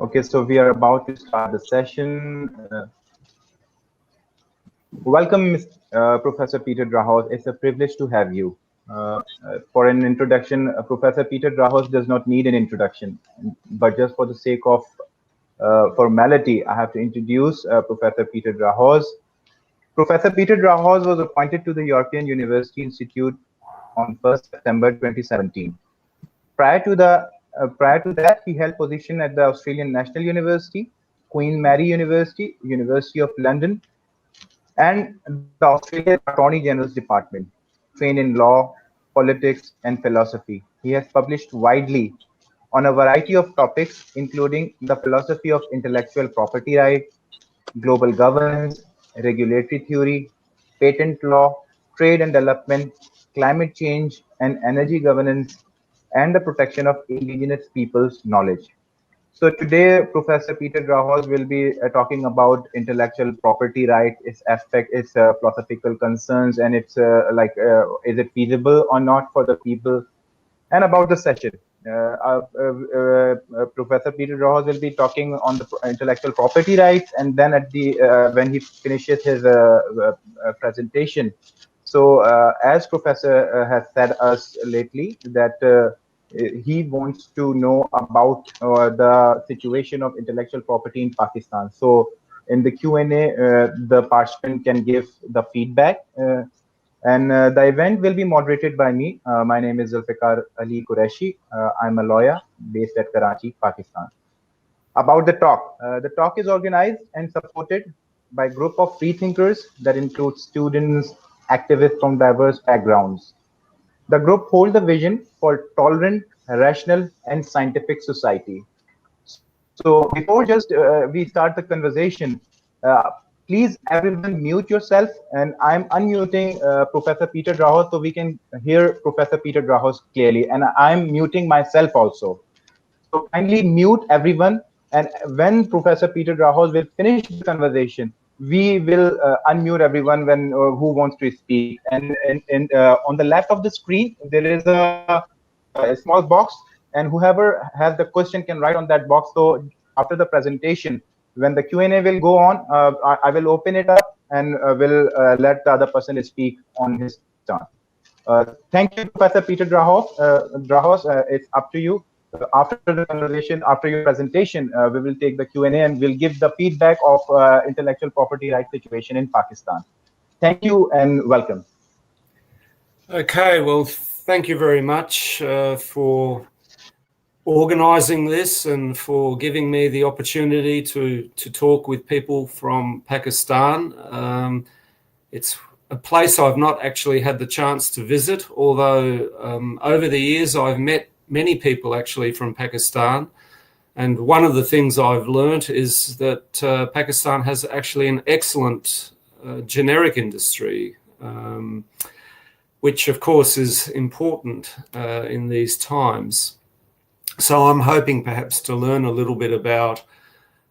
Okay, so we are about to start the session. Welcome, Professor Peter Drahos. It's a privilege to have you. For an introduction, Professor Peter Drahos does not need an introduction, but just for the sake of formality, I have to introduce Professor Peter Drahos. Professor Peter Drahos was appointed to the European University Institute on 1st September 2017. Prior to that, he held position at the Australian National University, Queen Mary University, University of London, and the Australian Attorney General's Department, trained in law, politics, and philosophy. He has published widely on a variety of topics, including the philosophy of intellectual property rights, global governance, regulatory theory, patent law, trade and development, climate change, and energy governance, and the protection of indigenous peoples' knowledge. So today, Professor Peter Drahos will be talking about intellectual property rights, its aspect, its philosophical concerns, and its is it feasible or not for the people, and about the session. Professor Peter Drahos will be talking on the intellectual property rights, and then at the when he finishes his presentation. So as Professor has said us lately that he wants to know about the situation of intellectual property in Pakistan. So in the Q&A, the participant can give the feedback. And the event will be moderated by me. My name is Zulfikar Ali Qureshi. I'm a lawyer based at Karachi, Pakistan. About the talk is organized and supported by a group of free thinkers that includes students, activists from diverse backgrounds. The group holds the vision for tolerant, rational, and scientific society. So before just we start the conversation, please everyone mute yourself, and I'm unmuting Professor Peter Drahos so we can hear Professor Peter Drahos clearly, and I'm muting myself also. So kindly mute everyone, and when Professor Peter Drahos will finish the conversation, we will unmute everyone when who wants to speak. And on the left of the screen, there is a small box, and whoever has the question can write on that box. So after the presentation, when the Q&A will go on, I will open it up and will let the other person speak on his turn. Thank you, Professor Peter Drahos. It's up to you. After the conversation, after your presentation, we will take the Q&A and we'll give the feedback of intellectual property rights situation in Pakistan. Thank you and welcome. Okay, well, thank you very much for organising this and for giving me the opportunity to talk with people from Pakistan. It's a place I've not actually had the chance to visit, although over the years I've met many people actually from Pakistan. And one of the things I've learnt is that Pakistan has actually an excellent generic industry, which of course is important in these times. So I'm hoping perhaps to learn a little bit about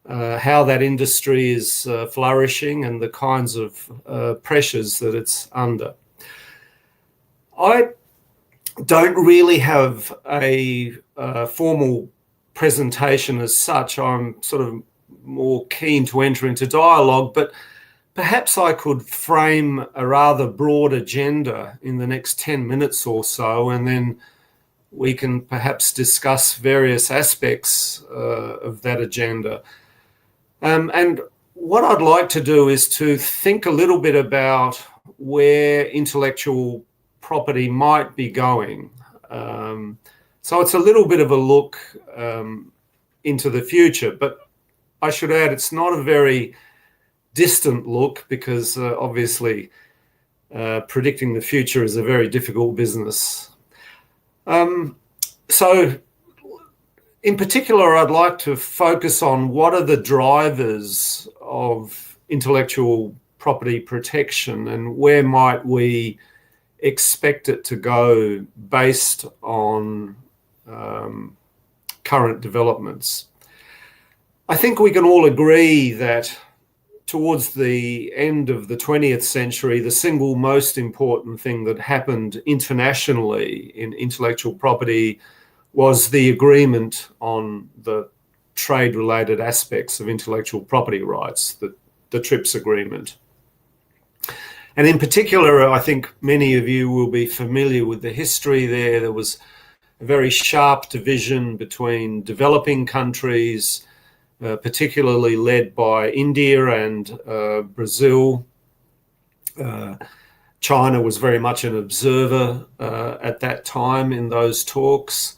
how that industry is flourishing and the kinds of pressures that it's under. I don't really have a formal presentation as such. I'm sort of more keen to enter into dialogue, but perhaps I could frame a rather broad agenda in the next 10 minutes or so, and then we can perhaps discuss various aspects of that agenda. And what I'd like to do is to think a little bit about where intellectual property might be going. So it's a little bit of a look into the future, but I should add it's not a very distant look because obviously predicting the future is a very difficult business. So in particular, I'd like to focus on what are the drivers of intellectual property protection and where might we expect it to go based on current developments. I think we can all agree that towards the end of the 20th century, the single most important thing that happened internationally in intellectual property was the agreement on the trade-related aspects of intellectual property rights, the TRIPS agreement. And in particular, I think many of you will be familiar with the history there. There was a very sharp division between developing countries, particularly led by India and Brazil. China was very much an observer at that time in those talks.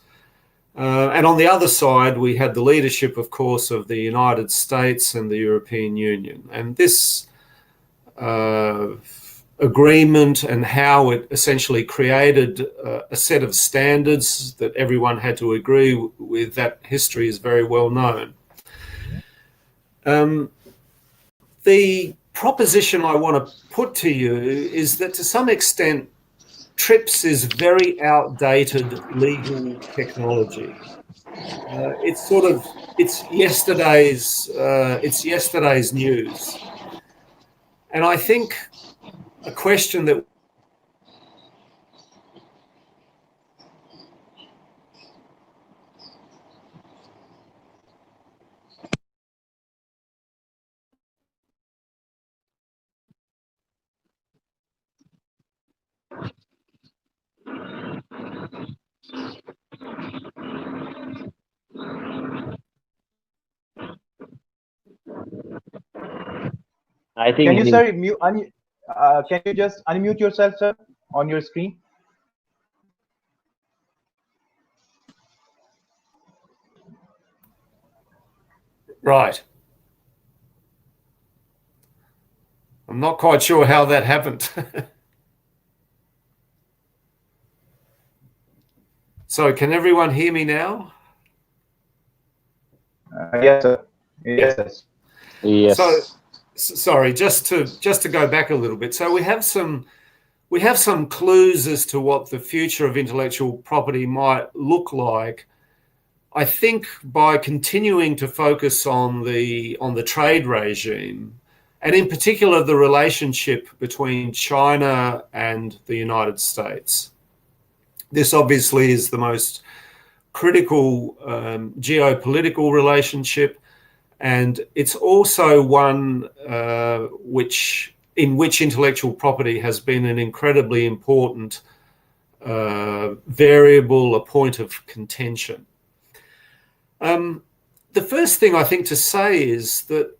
And on the other side, we had the leadership, of course, of the United States and the European Union. And this agreement and how it essentially created a set of standards that everyone had to agree with, that history is very well known. The proposition I want to put to you is that to some extent, TRIPS is very outdated legal technology. It's yesterday's news. And I think a question that I think Can you, sir, can you just unmute yourself, sir, on your screen? Right. I'm not quite sure how that happened. So can everyone hear me now? Yes, sir. Yes. yes. So, sorry, just to go back a little bit. So we have some clues as to what the future of intellectual property might look like. I think by continuing to focus on the trade regime, and in particular the relationship between China and the United States. This obviously is the most critical geopolitical relationship, and it's also one in which intellectual property has been an incredibly important variable, a point of contention. The first thing I think to say is that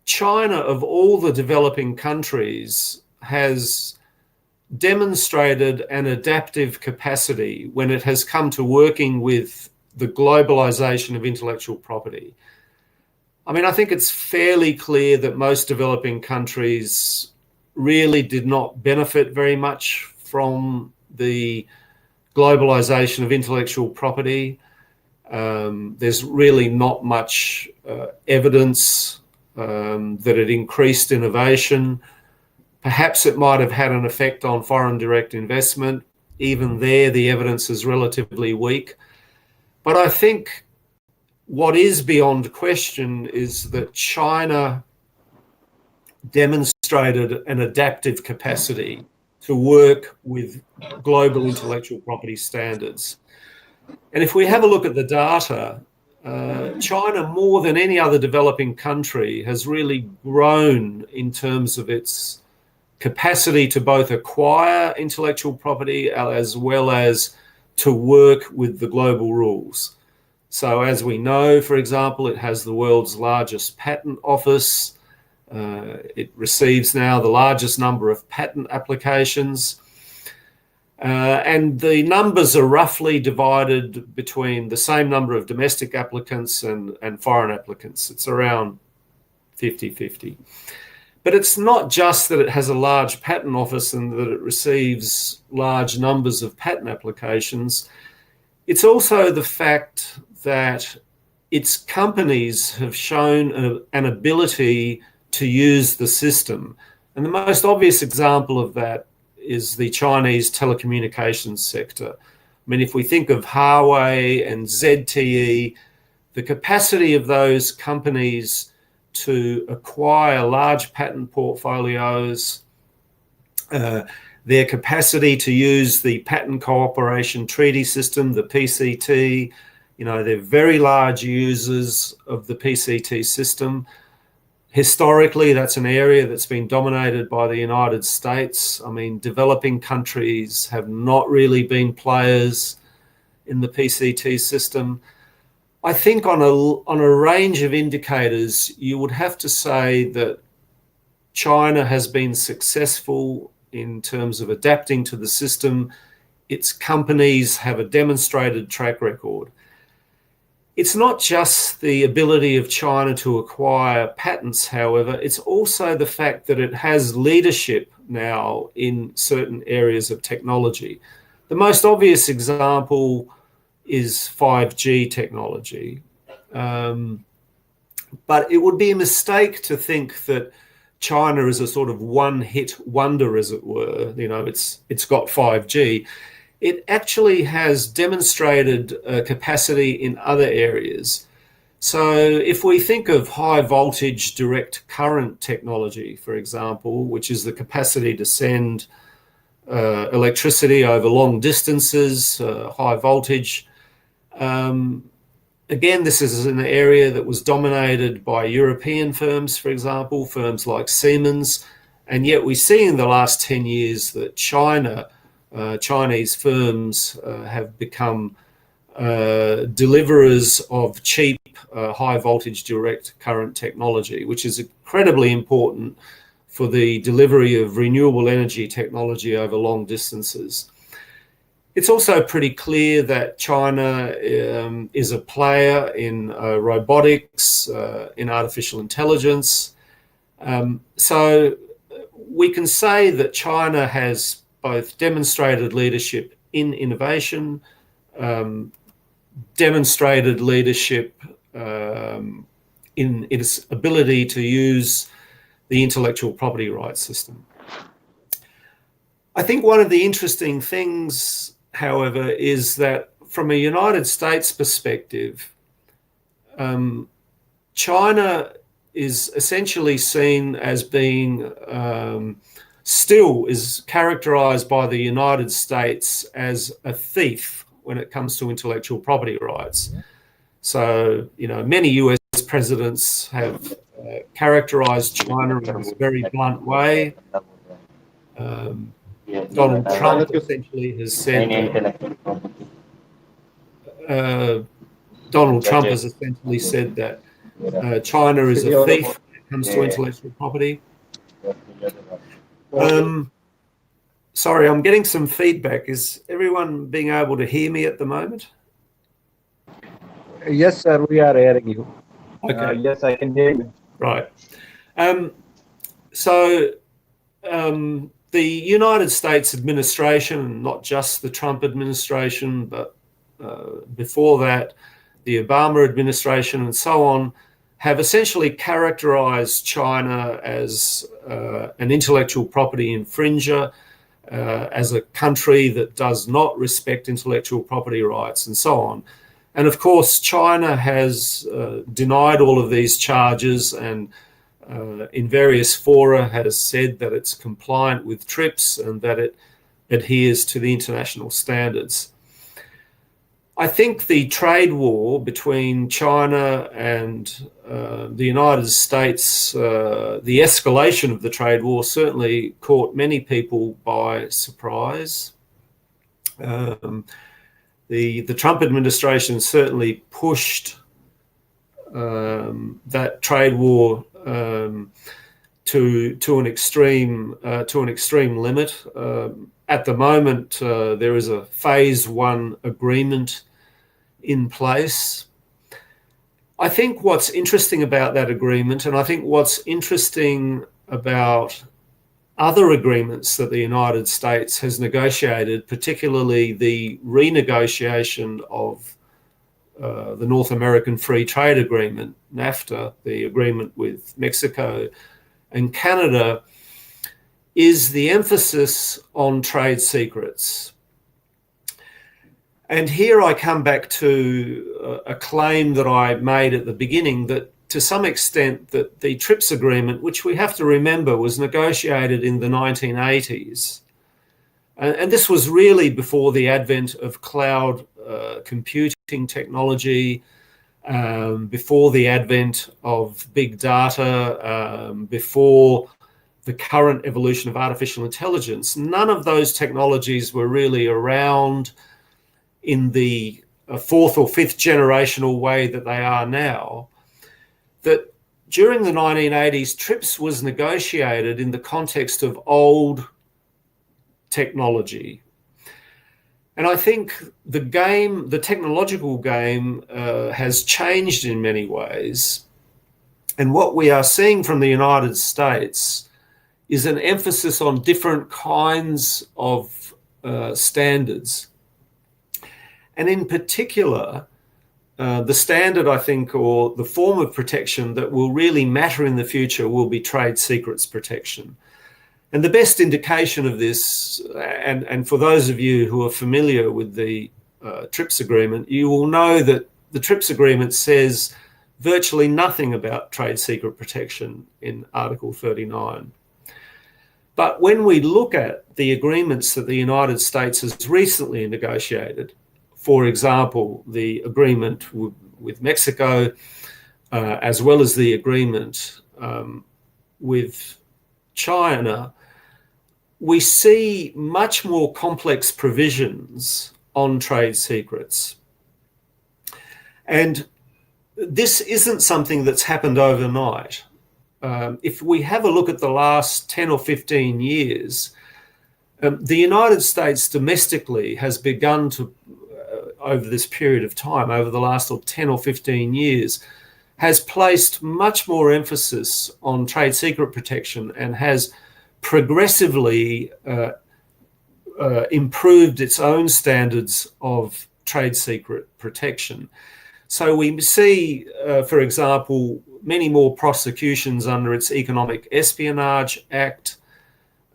China, of all the developing countries, has demonstrated an adaptive capacity when it has come to working with the globalization of intellectual property. I mean, I think it's fairly clear that most developing countries really did not benefit very much from the globalization of intellectual property. There's really not much evidence that it increased innovation. Perhaps it might have had an effect on foreign direct investment. Even there, the evidence is relatively weak. But I think what is beyond question is that China demonstrated an adaptive capacity to work with global intellectual property standards. And if we have a look at the data, China, more than any other developing country, has really grown in terms of its capacity to both acquire intellectual property as well as to work with the global rules. So as we know, for example, it has the world's largest patent office. It receives now the largest number of patent applications. And the numbers are roughly divided between the same number of domestic applicants and foreign applicants. It's around 50-50. But it's not just that it has a large patent office and that it receives large numbers of patent applications. It's also the fact that its companies have shown an ability to use the system. And the most obvious example of that is the Chinese telecommunications sector. I mean, if we think of Huawei and ZTE, the capacity of those companies to acquire large patent portfolios, their capacity to use the Patent Cooperation Treaty System, the PCT, They're very large users of the PCT system. Historically, that's an area that's been dominated by the United States. I mean, developing countries have not really been players in the PCT system. I think on a range of indicators, you would have to say that China has been successful in terms of adapting to the system. Its companies have a demonstrated track record. It's not just the ability of China to acquire patents, however, it's also the fact that it has leadership now in certain areas of technology. The most obvious example is 5G technology. But it would be a mistake to think that China is a sort of one-hit wonder, as it were. It's got 5G. It actually has demonstrated capacity in other areas. So if we think of high voltage direct current technology, for example, which is the capacity to send electricity over long distances, high voltage, again, this is an area that was dominated by European firms, for example, firms like Siemens, and yet we see in the last 10 years that Chinese firms have become deliverers of cheap high voltage direct current technology, which is incredibly important for the delivery of renewable energy technology over long distances. It's also pretty clear that China is a player in robotics, in artificial intelligence. So we can say that China has both demonstrated leadership in innovation, demonstrated leadership in its ability to use the intellectual property rights system. I think one of the interesting things, however, is that from a United States perspective, China is essentially seen as being still is characterized by the United States as a thief when it comes to intellectual property rights. So, many US presidents have characterized China in this very blunt way. Donald Trump essentially has said that China is a thief when it comes to intellectual property. Sorry, I'm getting some feedback. Is everyone being able to hear me at the moment? Yes, sir, we are hearing you. Okay. Yes, I can hear you. Right. The United States administration, not just the Trump administration, but before that, the Obama administration and so on, have essentially characterized China as an intellectual property infringer, as a country that does not respect intellectual property rights and so on. And of course, China has denied all of these charges and in various fora has said that it's compliant with TRIPS and that it adheres to the international standards. I think the trade war between China and the United States, the escalation of the trade war certainly caught many people by surprise. The Trump administration certainly pushed that trade war to an extreme limit. At the moment, there is a phase 1 agreement in place. I think what's interesting about that agreement, and I think what's interesting about other agreements that the United States has negotiated, particularly the renegotiation of the North American Free Trade Agreement, NAFTA, the agreement with Mexico and Canada, is the emphasis on trade secrets. And here I come back to a claim that I made at the beginning, that to some extent that the TRIPS agreement, which we have to remember was negotiated in the 1980s, and this was really before the advent of cloud computing computing technology, before the advent of big data, before the current evolution of artificial intelligence, none of those technologies were really around in the fourth or fifth generational way that they are now. That during the 1980s, TRIPS was negotiated in the context of old technology. And I think the technological game has changed in many ways. And what we are seeing from the United States is an emphasis on different kinds of standards. And in particular, the standard, I think, or the form of protection that will really matter in the future will be trade secrets protection. And the best indication of this, and for those of you who are familiar with the TRIPS agreement, you will know that the TRIPS agreement says virtually nothing about trade secret protection in Article 39. But when we look at the agreements that the United States has recently negotiated, for example, the agreement with Mexico, as well as the agreement with China, we see much more complex provisions on trade secrets. And this isn't something that's happened overnight. If we have a look at the last 10 or 15 years, the United States domestically has begun to, over this period of time, over the last 10 or 15 years, has placed much more emphasis on trade secret protection and has progressively improved its own standards of trade secret protection. So we see, for example, many more prosecutions under its Economic Espionage Act.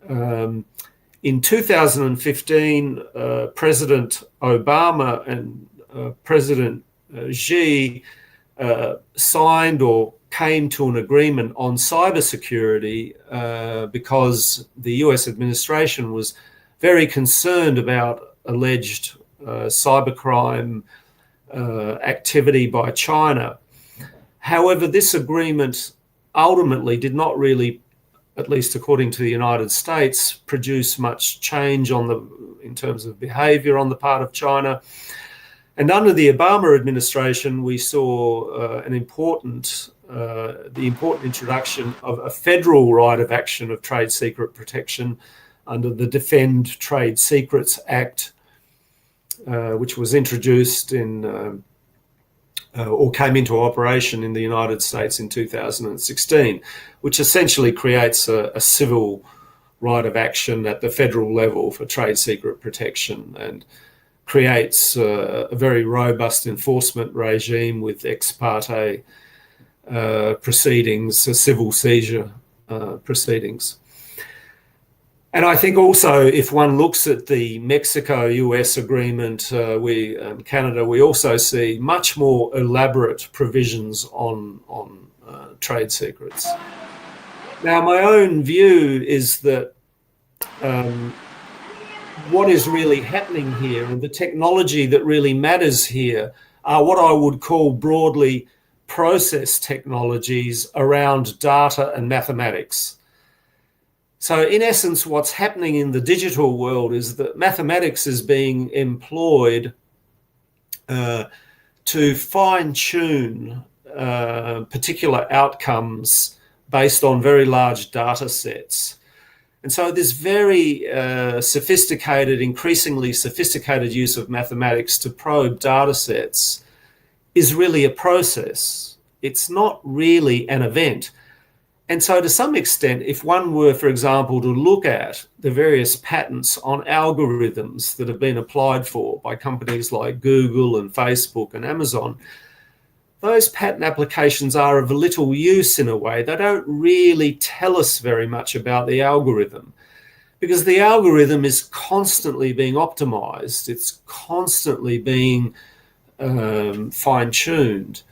In 2015, President Obama and President Xi signed or came to an agreement on cybersecurity because the US administration was very concerned about alleged cybercrime activity by China. However, this agreement ultimately did not really, at least according to the United States, produce much change in terms of behavior on the part of China. And under the Obama administration, we saw the important introduction of a federal right of action of trade secret protection under the Defend Trade Secrets Act, which was introduced or came into operation in the United States in 2016, which essentially creates a civil right of action at the federal level for trade secret protection and creates a very robust enforcement regime with ex parte proceedings, civil seizure proceedings. And I think also, if one looks at the Mexico-US agreement, Canada, we also see much more elaborate provisions on trade secrets. Now, my own view is that what is really happening here and the technology that really matters here are what I would call broadly process technologies around data and mathematics. So in essence, what's happening in the digital world is that mathematics is being employed to fine-tune particular outcomes based on very large data sets. And so this very increasingly sophisticated use of mathematics to probe data sets is really a process. It's not really an event. And so to some extent, if one were, for example, to look at the various patents on algorithms that have been applied for by companies like Google and Facebook and Amazon, those patent applications are of little use in a way. They don't really tell us very much about the algorithm because the algorithm is constantly being optimized. It's constantly being fine-tuned.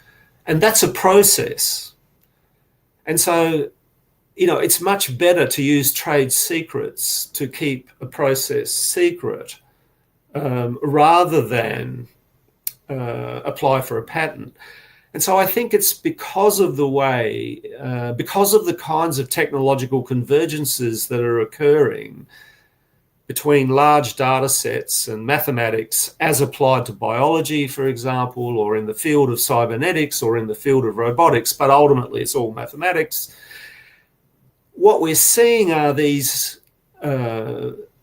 And that's a process. And so, it's much better to use trade secrets to keep a process secret rather than apply for a patent. And so I think it's because of the way, because of the kinds of technological convergences that are occurring between large data sets and mathematics as applied to biology, for example, or in the field of cybernetics or in the field of robotics, but ultimately it's all mathematics. What we're seeing are these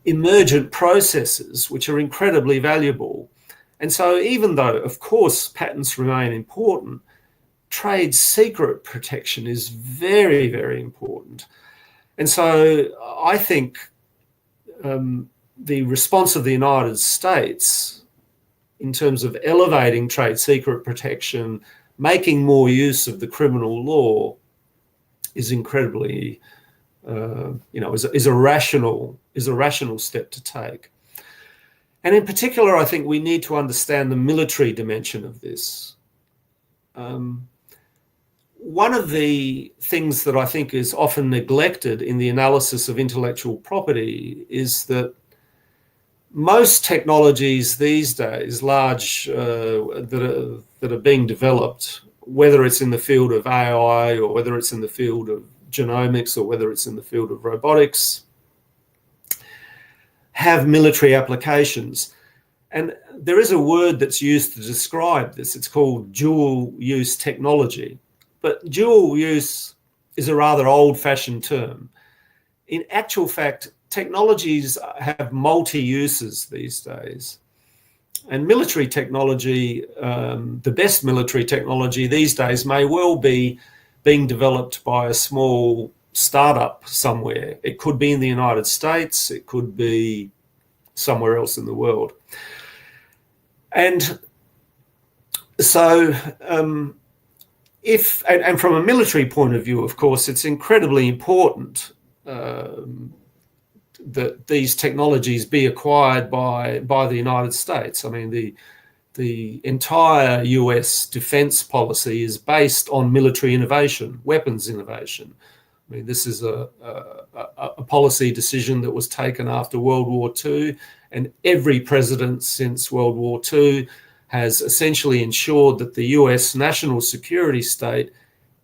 emergent processes which are incredibly valuable. And so even though, of course, patents remain important, trade secret protection is very, very important. And so I think the response of the United States in terms of elevating trade secret protection, making more use of the criminal law, is incredibly, is a rational step to take. And in particular, I think we need to understand the military dimension of this. One of the things that I think is often neglected in the analysis of intellectual property is that most technologies these days, large, that are being developed, whether it's in the field of AI or whether it's in the field of genomics or whether it's in the field of robotics, have military applications. And there is a word that's used to describe this. It's called dual-use technology. But dual use is a rather old-fashioned term. In actual fact, technologies have multi-uses these days. And military technology, the best military technology these days may well be being developed by a small startup somewhere. It could be in the United States, it could be somewhere else in the world. And so and from a military point of view, of course, it's incredibly important that these technologies be acquired by the United States. I mean, the entire US defense policy is based on military innovation, weapons innovation. I mean, this is a policy decision that was taken after World War II, and every president since World War II has essentially ensured that the US national security state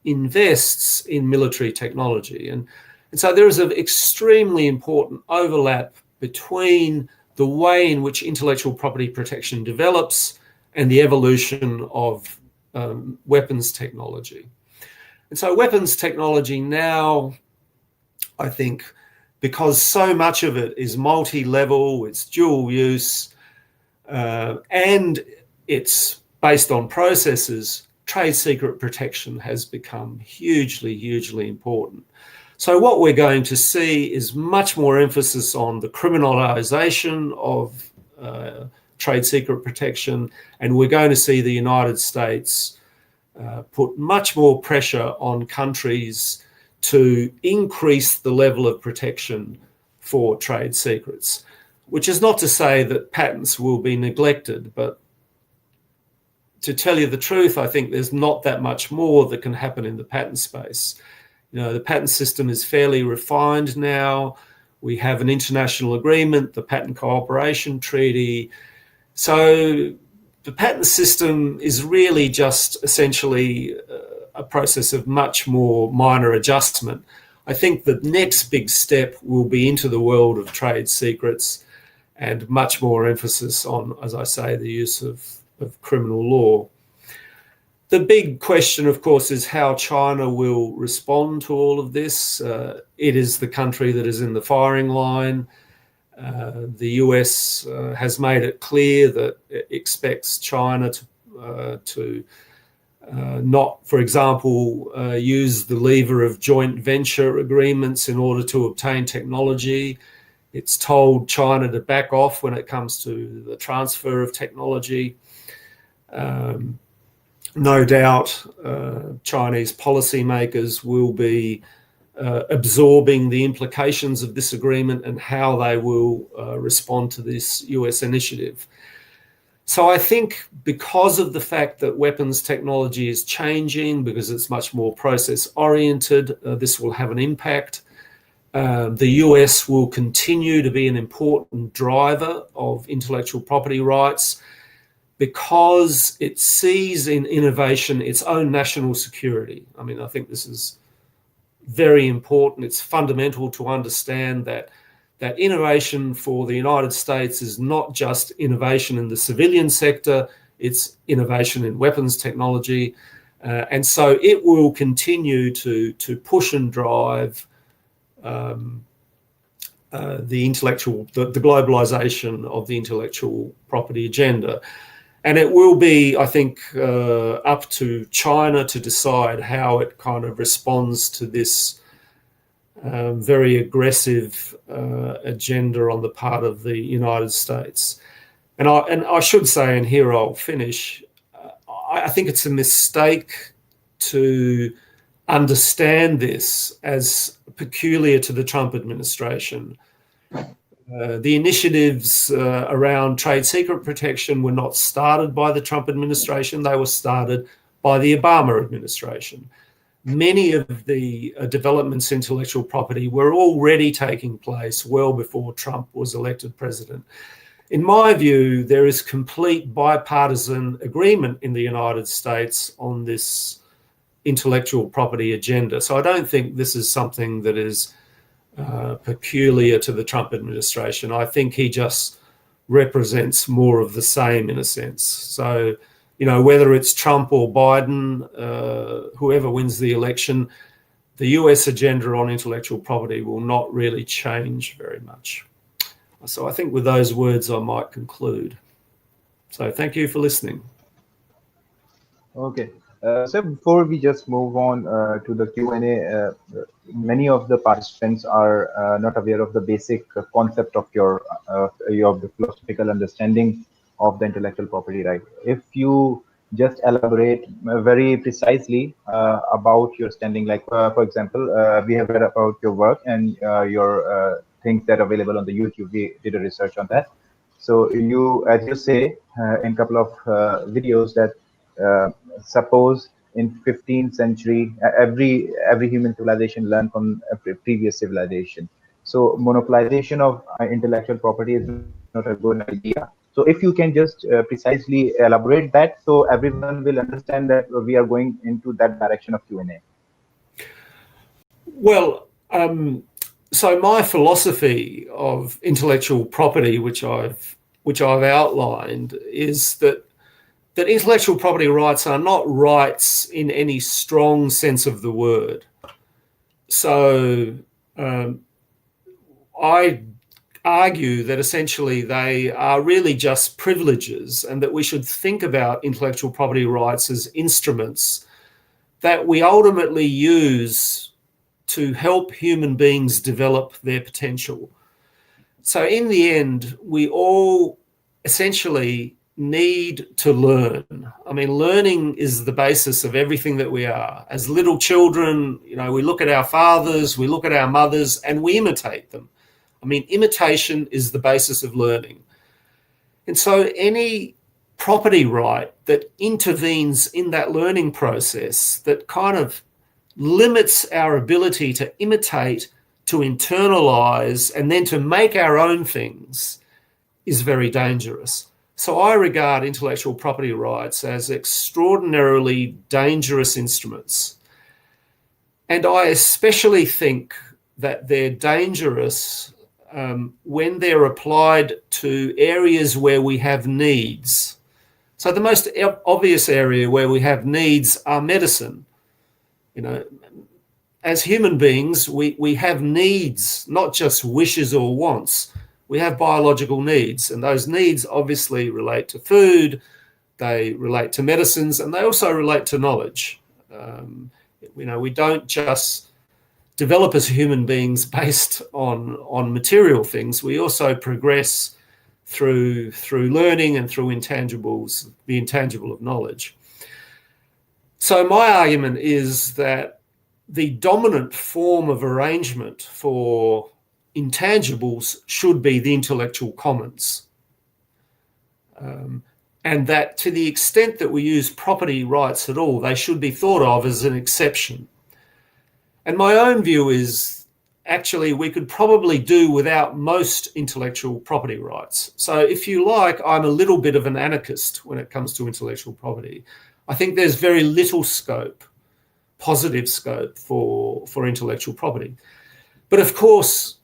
invests in military technology. And so there is an extremely important overlap between the way in which intellectual property protection develops and the evolution of weapons technology. And so weapons technology now, I think, because so much of it is multi-level, it's dual use, and it's based on processes, trade secret protection has become hugely, hugely important. So what we're going to see is much more emphasis on the criminalization of trade secret protection, and we're going to see the United States put much more pressure on countries to increase the level of protection for trade secrets, which is not to say that patents will be neglected, but to tell you the truth, I think there's not that much more that can happen in the patent space. You know, the patent system is fairly refined now. We have an international agreement, the Patent Cooperation Treaty. So the patent system is really just essentially a process of much more minor adjustment. I think the next big step will be into the world of trade secrets and much more emphasis on, as I say, the use of criminal law. The big question, of course, is how China will respond to all of this. It is the country that is in the firing line. The US has made it clear that it expects China to not, for example, use the lever of joint venture agreements in order to obtain technology. It's told China to back off when it comes to the transfer of technology. No doubt Chinese policymakers will be absorbing the implications of this agreement and how they will respond to this US initiative. So I think because of the fact that weapons technology is changing, because it's much more process-oriented, this will have an impact. The US will continue to be an important driver of intellectual property rights. because it sees in innovation its own national security. I mean, I think this is very important. It's fundamental to understand that innovation for the United States is not just innovation in the civilian sector, it's innovation in weapons technology. And so it will continue to push and drive the globalization of the intellectual property agenda. And it will be, I think, up to China to decide how it kind of responds to this very aggressive agenda on the part of the United States. And I should say, and here I'll finish, I think it's a mistake to understand this as peculiar to the Trump administration. The initiatives around trade secret protection were not started by the Trump administration. They were started by the Obama administration. Many of the developments in intellectual property were already taking place well before Trump was elected president. In my view, there is complete bipartisan agreement in the United States on this intellectual property agenda. So I don't think this is something that is peculiar to the Trump administration. I think he just represents more of the same in a sense. So, you know, whether it's Trump or Biden, whoever wins the election, the US agenda on intellectual property will not really change very much. So I think with those words, I might conclude. So thank you for listening. Okay. So before we just move on to the Q&A, many of the participants are not aware of the basic concept of the philosophical understanding of the intellectual property right. If you just elaborate very precisely about your standing, like for example, we have read about your work and your things that are available on the YouTube. We did a research on that. So you, as you say in a couple of videos, that suppose in 15th century, every human civilization learned from a previous civilization. So monopolization of intellectual property is not a good idea. So if you can just precisely elaborate that, so everyone will understand that we are going into that direction of Q&A. Well, so my philosophy of intellectual property, which I've outlined, is that intellectual property rights are not rights in any strong sense of the word. So I argue that essentially they are really just privileges, and that we should think about intellectual property rights as instruments that we ultimately use to help human beings develop their potential. So in the end, we all essentially need to learn. I mean, learning is the basis of everything that we are. As little children, you know, we look at our fathers, we look at our mothers, and we imitate them. I mean, imitation is the basis of learning. And so any property right that intervenes in that learning process, that kind of limits our ability to imitate, to internalize, and then to make our own things, is very dangerous. So I regard intellectual property rights as extraordinarily dangerous instruments. And I especially think that they're dangerous when they're applied to areas where we have needs. So the most obvious area where we have needs are medicine. You know, as human beings, we have needs, not just wishes or wants. We have biological needs, and those needs obviously relate to food, they relate to medicines, and they also relate to knowledge. You know, we don't just develop as human beings based on material things. We also progress through learning and through intangibles, the intangible of knowledge. So my argument is that the dominant form of arrangement for intangibles should be the intellectual commons. And that to the extent that we use property rights at all, they should be thought of as an exception. And my own view is, actually we could probably do without most intellectual property rights. So if you like, I'm a little bit of an anarchist when it comes to intellectual property. I think there's very little scope, positive scope for intellectual property. But of course,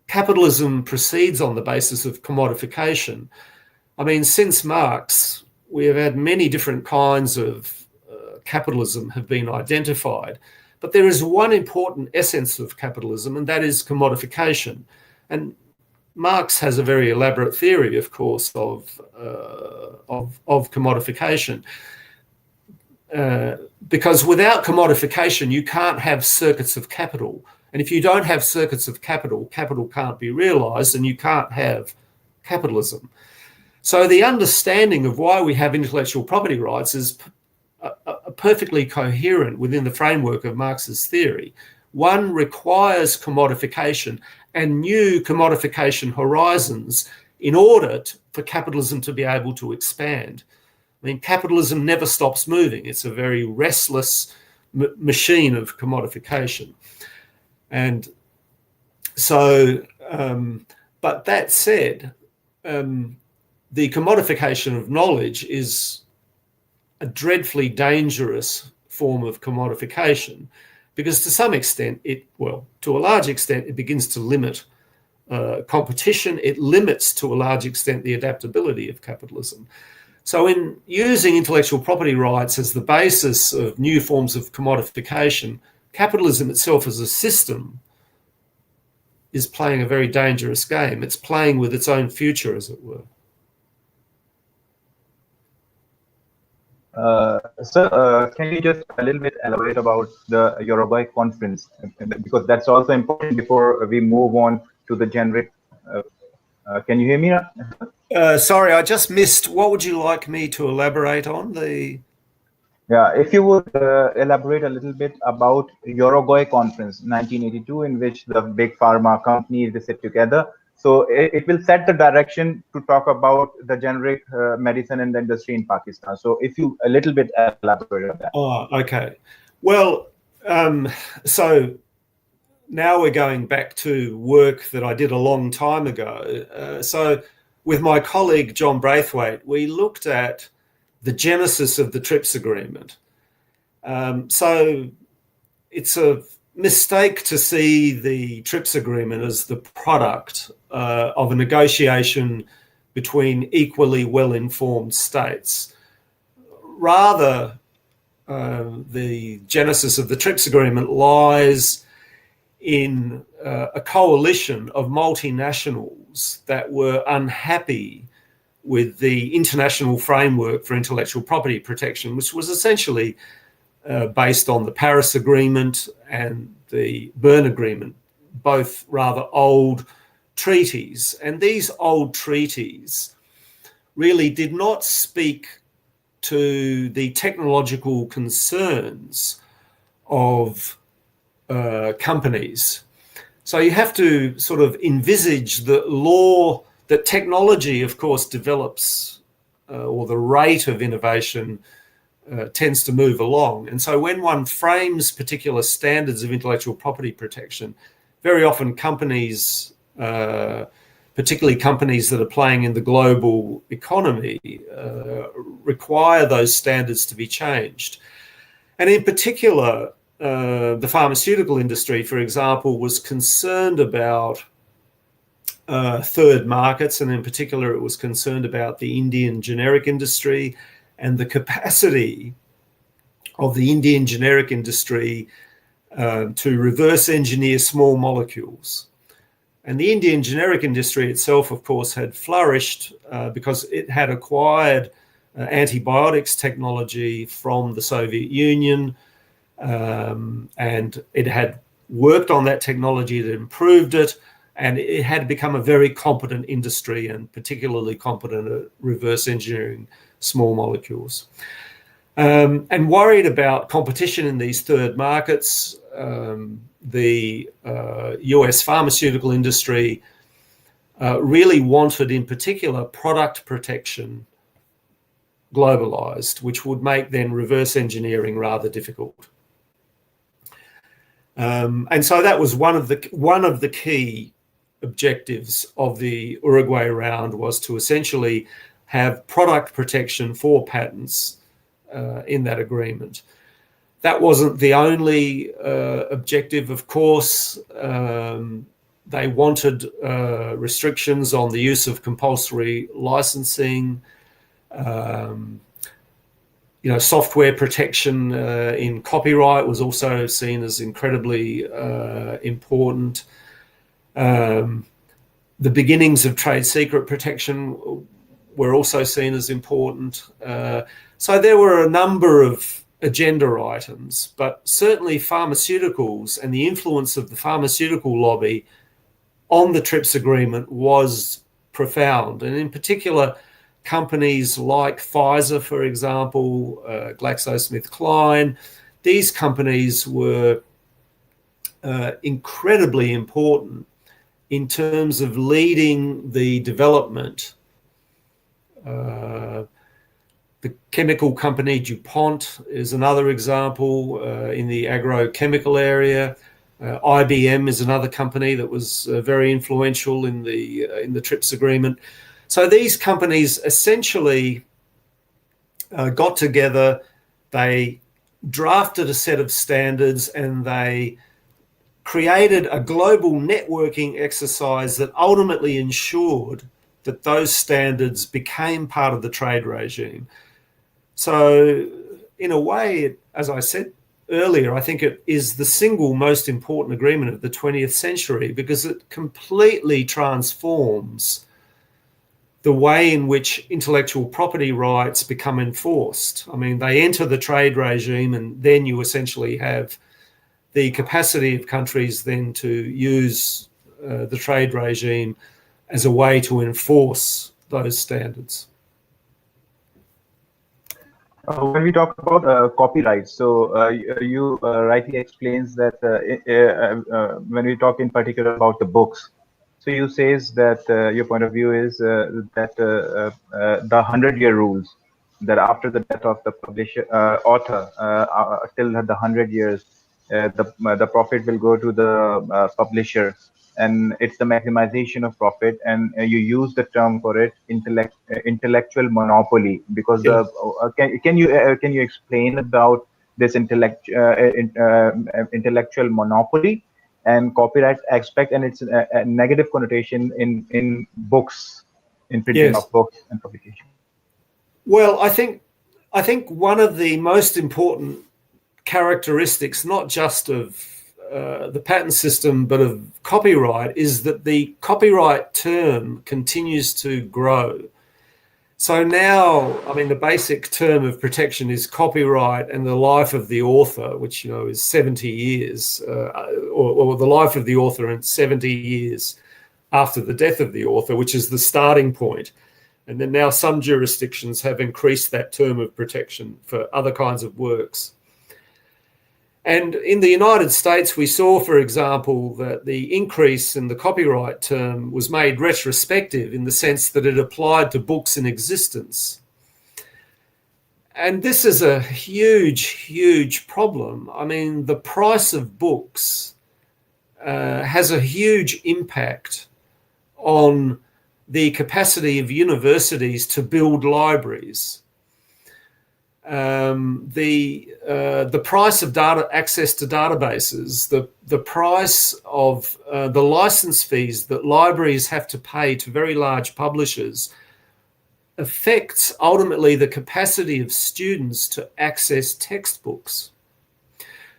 capitalism proceeds on the basis of commodification. I mean, since Marx, we have had many different kinds of capitalism have been identified. But there is one important essence of capitalism, and that is commodification. And Marx has a very elaborate theory, of course, of commodification. Because without commodification, you can't have circuits of capital. And if you don't have circuits of capital, capital can't be realised, and you can't have capitalism. So the understanding of why we have intellectual property rights is perfectly coherent within the framework of Marx's theory. One requires commodification and new commodification horizons in order for capitalism to be able to expand. I mean, capitalism never stops moving. It's a very restless machine of commodification. And so, but that said, the commodification of knowledge is a dreadfully dangerous form of commodification, because to some extent, to a large extent, it begins to limit competition. It limits to a large extent the adaptability of capitalism. So in using intellectual property rights as the basis of new forms of commodification, capitalism itself as a system is playing a very dangerous game. It's playing with its own future, as it were. Sir, can you just a little bit elaborate about the Uruguay conference? Because that's also important before we move on to the generic. Can you hear me now? Sorry, I just missed. What would you like me to elaborate on? Yeah, if you would elaborate a little bit about Uruguay conference 1982, in which the big pharma companies they sit together. So it will set the direction to talk about the generic medicine and the industry in Pakistan. So if you a little bit elaborate on that. Oh, okay. Well, so now we're going back to work that I did a long time ago. So with my colleague John Braithwaite, we looked at the genesis of the TRIPS agreement. So it's a mistake to see the TRIPS agreement as the product of a negotiation between equally well-informed states. Rather, the genesis of the TRIPS agreement lies in a coalition of multinationals that were unhappy with the international framework for intellectual property protection, which was essentially based on the Paris Agreement and the Berne Agreement, both rather old treaties. And these old treaties really did not speak to the technological concerns of companies. So you have to sort of envisage the law that technology, of course, develops, or the rate of innovation tends to move along. And so when one frames particular standards of intellectual property protection, very often companies, particularly companies that are playing in the global economy, require those standards to be changed. And in particular, the pharmaceutical industry, for example, was concerned about third markets, and in particular it was concerned about the Indian generic industry and the capacity of the Indian generic industry to reverse engineer small molecules. And the Indian generic industry itself, of course, had flourished because it had acquired antibiotics technology from the Soviet Union, and it had worked on that technology, it improved it, and it had become a very competent industry, and particularly competent at reverse engineering small molecules. And worried about competition in these third markets, the US pharmaceutical industry really wanted, in particular, product protection globalized, which would make then reverse engineering rather difficult. And so that was one of the key objectives of the Uruguay round, was to essentially have product protection for patents in that agreement. That wasn't the only objective, of course. They wanted restrictions on the use of compulsory licensing, software protection in copyright was also seen as incredibly important. The beginnings of trade secret protection were also seen as important. So there were a number of agenda items, but certainly pharmaceuticals and the influence of the pharmaceutical lobby on the TRIPS agreement was profound. And in particular, companies like Pfizer, for example, GlaxoSmithKline, these companies were incredibly important in terms of leading the development. The chemical company DuPont is another example in the agrochemical area. IBM is another company that was very influential in the TRIPS agreement. So these companies essentially got together, they drafted a set of standards, and they created a global networking exercise that ultimately ensured that those standards became part of the trade regime. So in a way, as I said earlier, I think it is the single most important agreement of the 20th century, because it completely transforms the way in which intellectual property rights become enforced. I mean, they enter the trade regime, and then you essentially have the capacity of countries then to use the trade regime as a way to enforce those standards. When we talk about copyright, so you rightly explains that when we talk in particular about the books, so you says that your point of view is that the 100-year rules, that after the death of the publisher author, till the 100 years, the profit will go to the publisher, and it's the maximization of profit, and you use the term for it, intellectual monopoly, because Yeah. can you explain about this intellectual monopoly and copyright aspect and its a negative connotation in books, in printing Yes. of books and publication? Well, I think one of the most important characteristics, not just of the patent system, but of copyright, is that the copyright term continues to grow. So now, I mean, the basic term of protection is copyright and the life of the author, which, is 70 years, or the life of the author and 70 years after the death of the author, which is the starting point. And then now some jurisdictions have increased that term of protection for other kinds of works. And in the United States, we saw, for example, that the increase in the copyright term was made retrospective in the sense that it applied to books in existence. And this is a huge, huge problem. I mean, the price of books has a huge impact on the capacity of universities to build libraries. The price of data access to databases, the price of the license fees that libraries have to pay to very large publishers affects ultimately the capacity of students to access textbooks.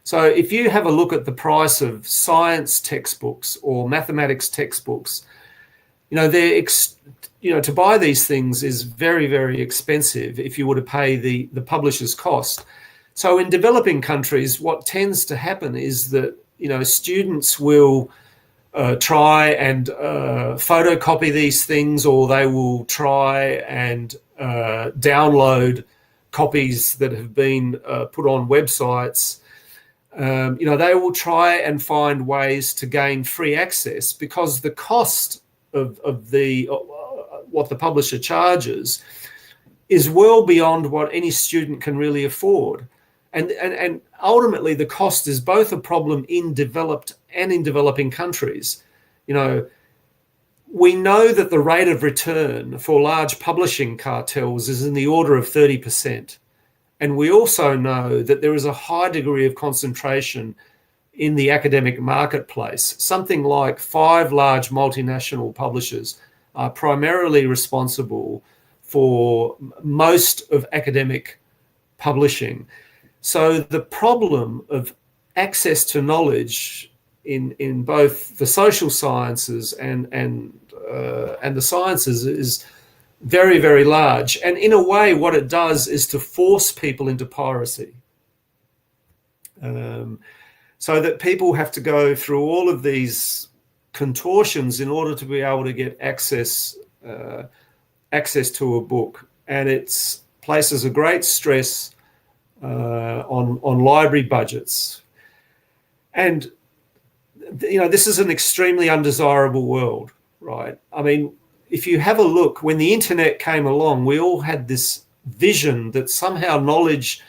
So if you have a look at the price of science textbooks or mathematics textbooks, to buy these things is very, very expensive if you were to pay the publisher's cost. So in developing countries, what tends to happen is that, students will try and photocopy these things, or they will try and download copies that have been put on websites. They will try and find ways to gain free access, because the cost of what the publisher charges is well beyond what any student can really afford. And ultimately, the cost is both a problem in developed and in developing countries. We know that the rate of return for large publishing cartels is in the order of 30%. And we also know that there is a high degree of concentration in the academic marketplace. Something like 5 large multinational publishers are primarily responsible for most of academic publishing. So the problem of access to knowledge in both the social sciences and the sciences is very, very large. And in a way, what it does is to force people into piracy. So that people have to go through all of these contortions in order to be able to get access to a book. And it places a great stress on library budgets. And this is an extremely undesirable world, right? I mean, if you have a look, when the internet came along, we all had this vision that somehow knowledge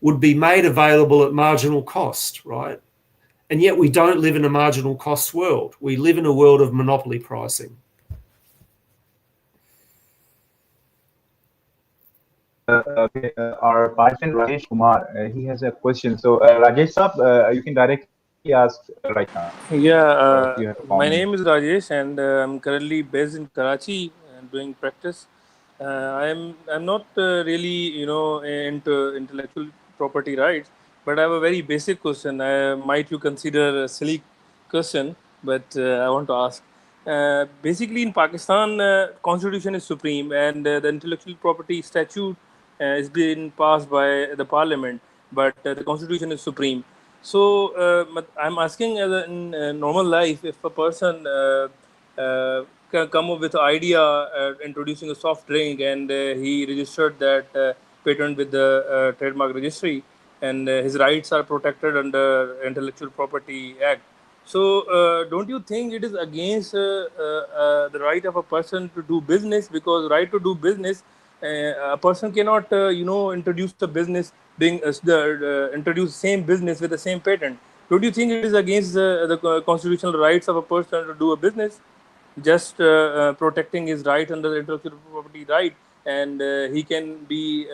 would be made available at marginal cost, right? And yet we don't live in a marginal cost world. We live in a world of monopoly pricing. Our participant Rajesh Kumar, he has a question. So Rajesh Saab, you can directly ask right now. Yeah, If you have a my comment. name is Rajesh, and I'm currently based in Karachi and doing practice. I'm not really into intellectual property rights, but I have a very basic question. Might you consider a silly question, but I want to ask. Basically, in Pakistan, constitution is supreme, and the intellectual property statute is being passed by the parliament, but the constitution is supreme. So I'm asking, in normal life, if a person can come up with an idea introducing a soft drink, and he registered that patent with the trademark registry, and his rights are protected under Intellectual Property Act. So don't you think it is against the right of a person to do business? Because right to do business, a person cannot introduce the business being introduce same business with the same patent. Don't you think it is against the constitutional rights of a person to do a business? Just protecting his right under the intellectual property right, and he can be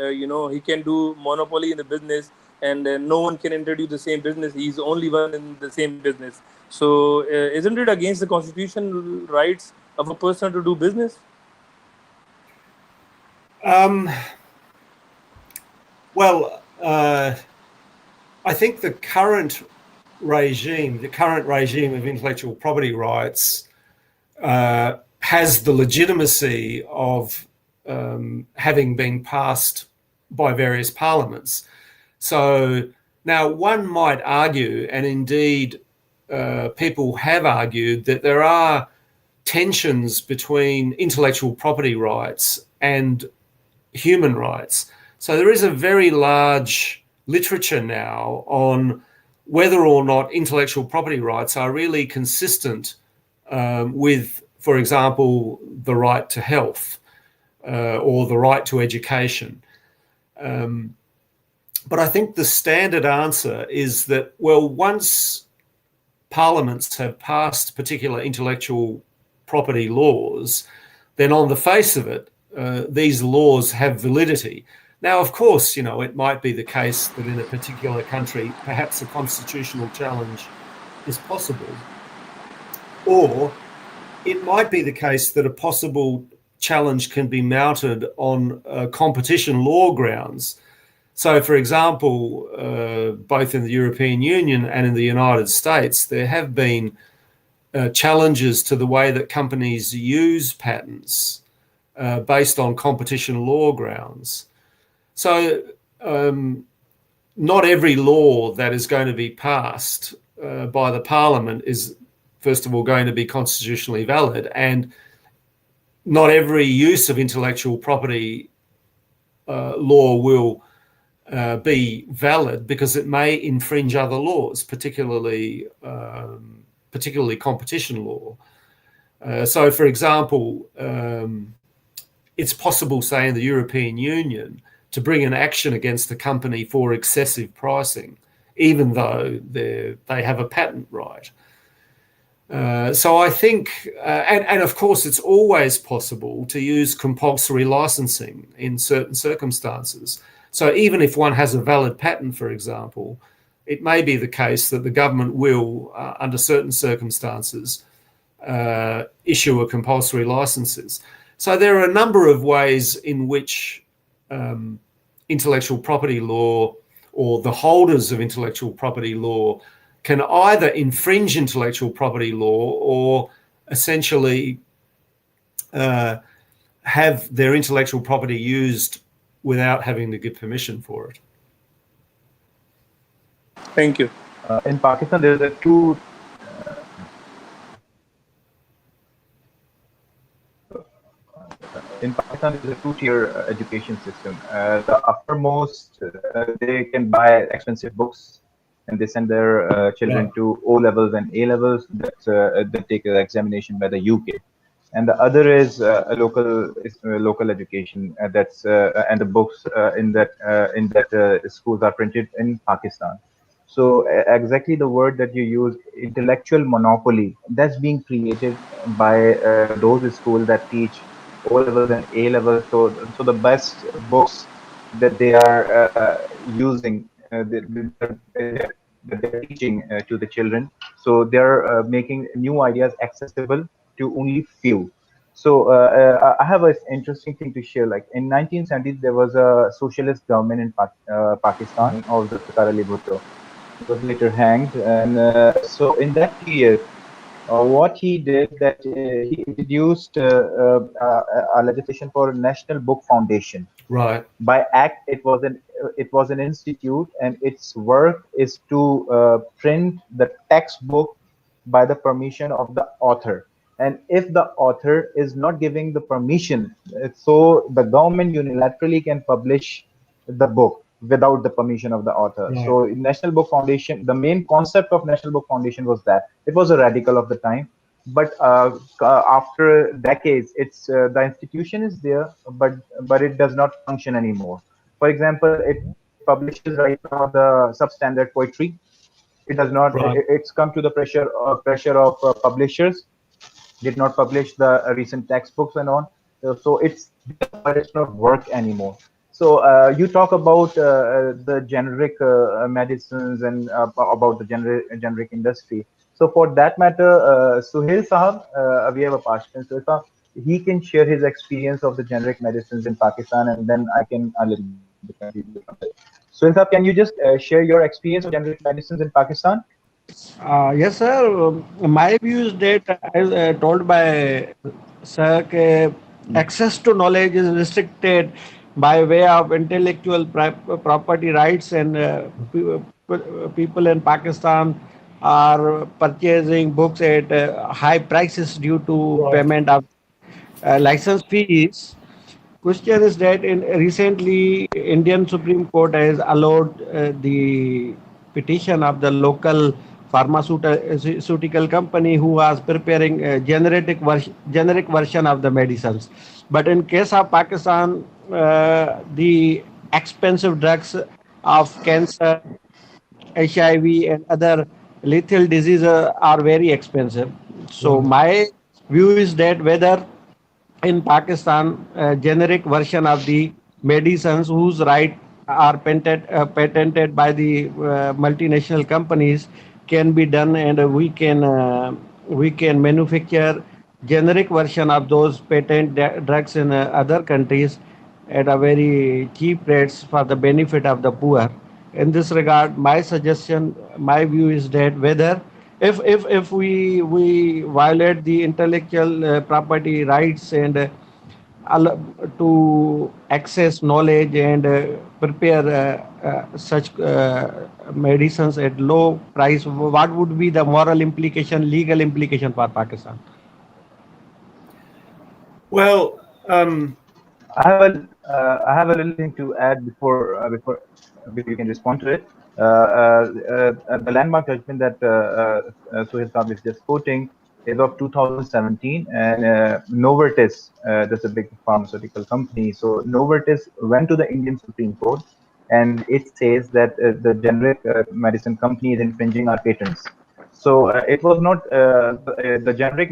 he can do monopoly in the business, and no one can introduce the same business. He's the only one in the same business. So isn't it against the constitutional rights of a person to do business? Well, I think the current regime of intellectual property rights has the legitimacy of having been passed by various parliaments. So now one might argue, and indeed people have argued, that there are tensions between intellectual property rights and human rights. So there is a very large literature now on whether or not intellectual property rights are really consistent with, for example, the right to health or the right to education. But I think the standard answer is that, well, once parliaments have passed particular intellectual property laws, then on the face of it, these laws have validity. Now, of course, it might be the case that in a particular country, perhaps a constitutional challenge is possible. Or it might be the case that a possible challenge can be mounted on competition law grounds. So, for example, both in the European Union and in the United States, there have been challenges to the way that companies use patents based on competition law grounds. So not every law that is going to be passed by the parliament is, first of all, going to be constitutionally valid, and not every use of intellectual property law will be valid, because it may infringe other laws, particularly competition law. So, for example, it's possible, say, in the European Union, to bring an action against the company for excessive pricing, even though they have a patent right. So I think, and of course, it's always possible to use compulsory licensing in certain circumstances. So even if one has a valid patent, for example, it may be the case that the government will, under certain circumstances, issue a compulsory licenses. So there are a number of ways in which intellectual property law, or the holders of intellectual property law, can either infringe intellectual property law or essentially have their intellectual property used without having to give permission for it. Thank you. In Pakistan, there's a two. In Pakistan, there's a two-tier education system. The uppermost, they can buy expensive books, and they send their children to O levels and A levels that take an examination by the UK. And the other is a local education and the books in that schools are printed in Pakistan. So exactly the word that you use, intellectual monopoly, that's being created by those schools that teach O levels and A levels. So the best books that they are using, that they're teaching to the children. So they're making new ideas accessible to only few. So I have an interesting thing to share. Like in 1970s, there was a socialist government in Pakistan of Zulfikar Ali Bhutto. He was later hanged, and so in that period, what he did that he introduced a legislation for a National Book Foundation. Right. By act, it was an institute, and its work is to print the textbook by the permission of the author. And if the author is not giving the permission, so the government unilaterally can publish the book without the permission of the author. Right. So National Book Foundation, the main concept of National Book Foundation was that it was a radical of the time. But after decades, it's the institution is there, but it does not function anymore. For example, it publishes right now the substandard poetry. It does not. Right. It's come to the pressure of publishers. Did not publish the recent textbooks and on. So it's there, but it's not work anymore. So you talk about the generic medicines and about the generic industry. So for that matter, Suhail Sahab, we have a participant. Suhail Sahab, he can share his experience of the generic medicines in Pakistan, and then I can a little bit contribute on that. Suhail Sahab, can you just share your experience of generic medicines in Pakistan? Yes, sir. My view is that, as told by sir, access to knowledge is restricted by way of intellectual property rights, and people in Pakistan are purchasing books at high prices due to payment of license fees. Question is that in recently Indian Supreme Court has allowed the petition of the local pharmaceutical company who was preparing a generic version of the medicines. But in case of Pakistan, the expensive drugs of cancer, HIV, and other lethal diseases are very expensive. So my view is that whether in Pakistan, a generic version of the medicines whose right are patented by the multinational companies can be done, and we can manufacture generic version of those drugs in other countries at a very cheap rates for the benefit of the poor. In this regard, my suggestion, my view is that whether if we violate the intellectual property rights and to access knowledge and prepare such medicines at low price, what would be the moral implication, legal implication for Pakistan? Well, I have a little thing to add before you can respond to it. The landmark judgment that Suhail Saab is just quoting, is of 2017, and Novartis, that's a big pharmaceutical company. So Novartis went to the Indian Supreme Court, and it says that the generic medicine company is infringing our patents. So it was not the generic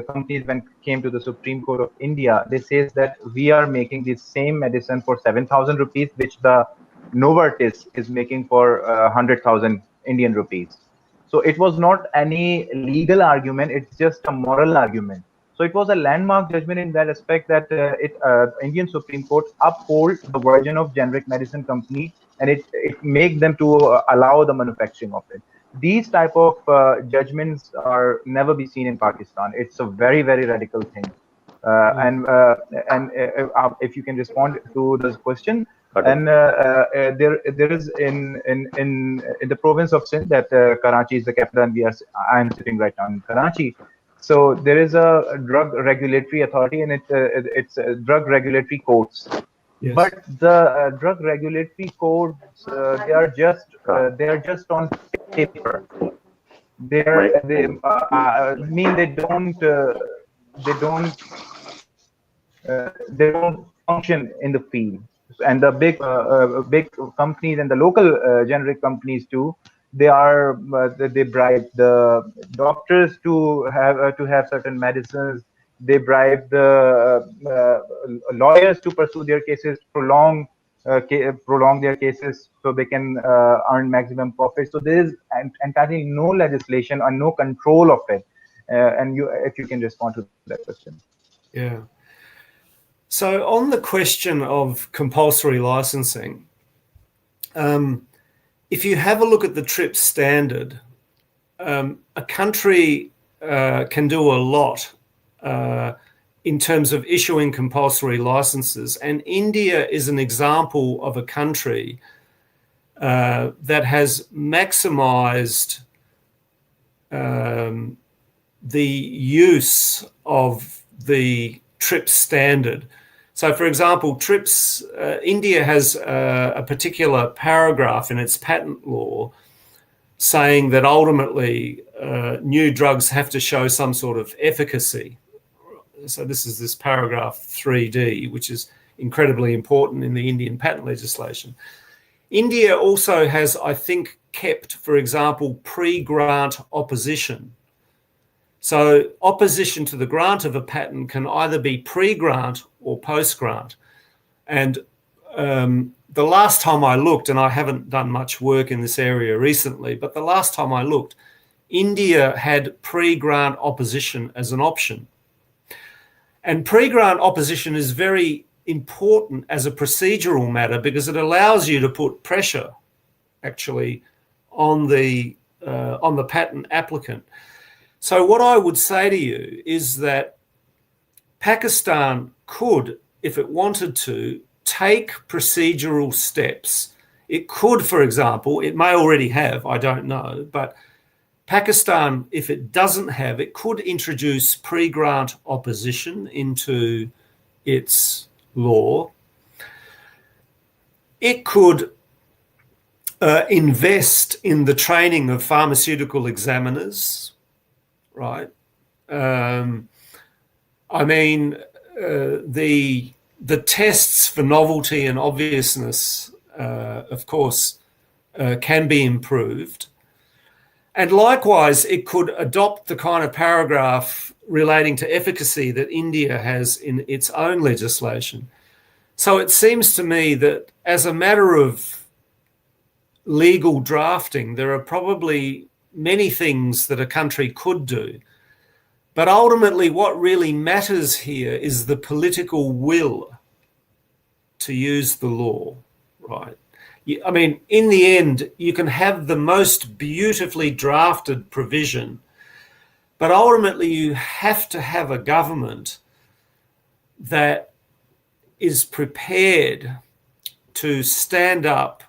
companies when came to the Supreme Court of India. They says that we are making the same medicine for 7,000 rupees, which the Novartis is making for 100,000 Indian rupees. So it was not any legal argument; it's just a moral argument. So it was a landmark judgment in that aspect that Indian Supreme Court uphold the version of generic medicine company, and it make them to allow the manufacturing of it. These type of judgments are never be seen in Pakistan. It's a very radical thing. If you can respond to this question, and there is in the province of Sindh, that Karachi is the capital, and I am sitting right now in Karachi. So there is a drug regulatory authority, and it's drug regulatory courts. Yes. But the drug regulatory codes, they are just on paper. They don't function in the field. And the big companies and the local generic companies too, they bribe the doctors to have certain medicines. They bribe the lawyers to pursue their cases, prolong their cases so they can earn maximum profit. So there is entirely no legislation or no control of it. And if you can respond to that question. Yeah. So on the question of compulsory licensing, if you have a look at the TRIPS standard, a country can do a lot in terms of issuing compulsory licenses. And India is an example of a country that has maximized the use of the TRIPS standard. So, for example, TRIPS, India has a particular paragraph in its patent law saying that ultimately new drugs have to show some sort of efficacy. So this is this paragraph 3D, which is incredibly important in the Indian patent legislation. India also has, I think, kept, for example, pre-grant opposition. So opposition to the grant of a patent can either be pre-grant or post-grant. And the last time I looked, and I haven't done much work in this area recently, but the last time I looked, India had pre-grant opposition as an option. And pre-grant opposition is very important as a procedural matter because it allows you to put pressure, actually, on the patent applicant. So what I would say to you is that Pakistan could, if it wanted to, take procedural steps. It could, for example, it may already have, I don't know, but Pakistan, if it doesn't have, it could introduce pre-grant opposition into its law. It could invest in the training of pharmaceutical examiners, right? I mean, the tests for novelty and obviousness, of course, can be improved. And likewise, it could adopt the kind of paragraph relating to efficacy that India has in its own legislation. So it seems to me that as a matter of legal drafting, there are probably many things that a country could do. But ultimately, what really matters here is the political will to use the law, right? I mean, in the end, you can have the most beautifully drafted provision, but ultimately you have to have a government that is prepared to stand up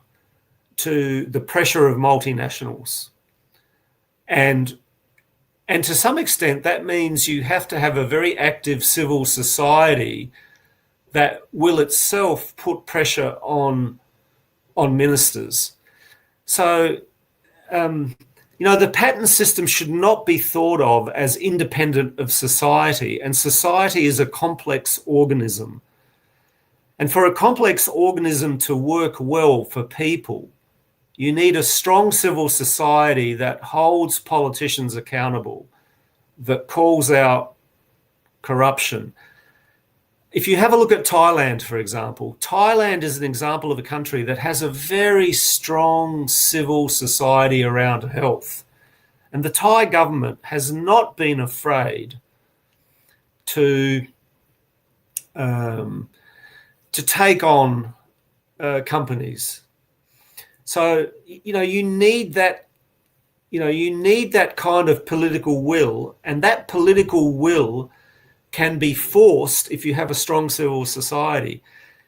to the pressure of multinationals. And to some extent, that means you have to have a very active civil society that will itself put pressure on ministers. So, the patent system should not be thought of as independent of society, and society is a complex organism. And for a complex organism to work well for people, you need a strong civil society that holds politicians accountable, that calls out corruption. If you have a look at Thailand, for example, Thailand is an example of a country that has a very strong civil society around health. And the Thai government has not been afraid to take on companies. So, you need that, you need that kind of political will, and that political will can be forced if you have a strong civil society.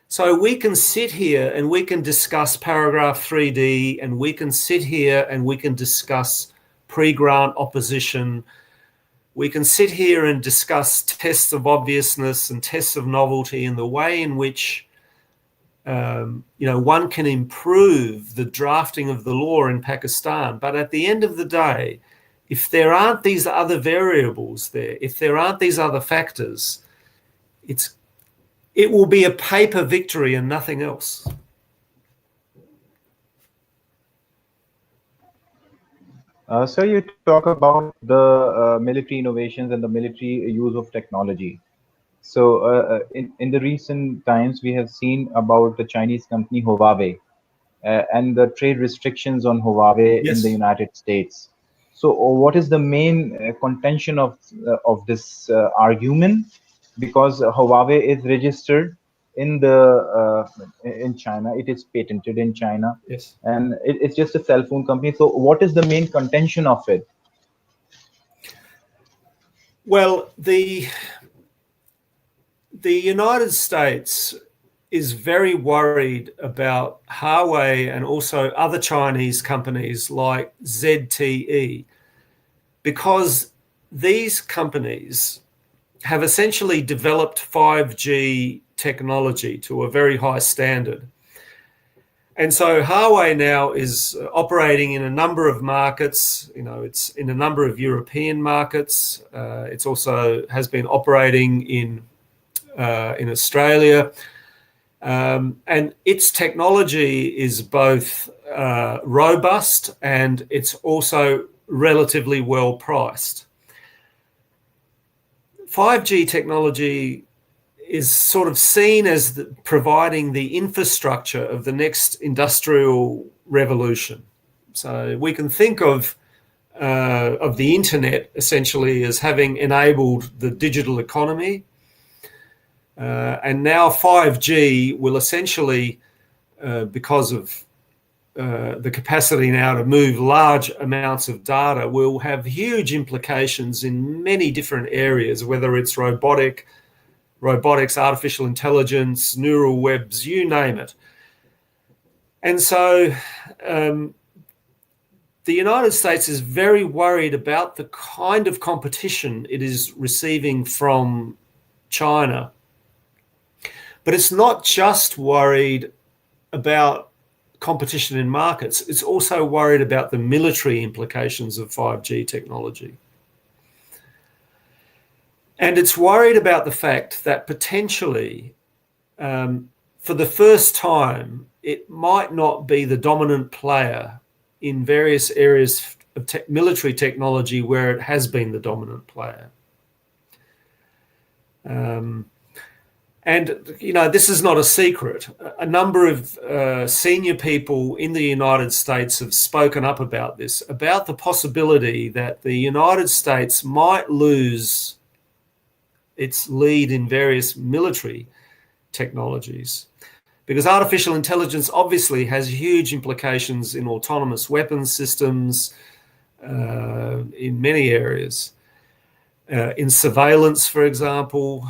So we can sit here and we can discuss paragraph 3D, and we can sit here and we can discuss pre-grant opposition. We can sit here and discuss tests of obviousness and tests of novelty and the way in which one can improve the drafting of the law in Pakistan. But at the end of the day, if there aren't these other variables there, if there aren't these other factors, it will be a paper victory and nothing else. So you talk about the military innovations and the military use of technology. So in the recent times, we have seen about the Chinese company Huawei and the trade restrictions on Huawei in the United States. So what is the main contention of this argument? Because Huawei is registered in China, it is patented in China, and it's just a cell phone company. So what is the main contention of it? Well, the United States is very worried about Huawei and also other Chinese companies like ZTE, because these companies have essentially developed 5G technology to a very high standard. And so Huawei now is operating in a number of markets. It's in a number of European markets. It's also has been operating in Australia. And its technology is both robust and it's also relatively well priced. 5G technology is sort of seen as providing the infrastructure of the next industrial revolution. So we can think of the internet essentially as having enabled the digital economy. And now 5G will essentially, because of the capacity now to move large amounts of data, will have huge implications in many different areas, whether it's robotics, artificial intelligence, neural webs, you name it. And so the United States is very worried about the kind of competition it is receiving from China. But it's not just worried about competition in markets, it's also worried about the military implications of 5G technology. And it's worried about the fact that potentially, for the first time, it might not be the dominant player in various areas of military technology where it has been the dominant player. And, this is not a secret. A number of senior people in the United States have spoken up about this, about the possibility that the United States might lose its lead in various military technologies, because artificial intelligence obviously has huge implications in autonomous weapons systems, in many areas, in surveillance, for example,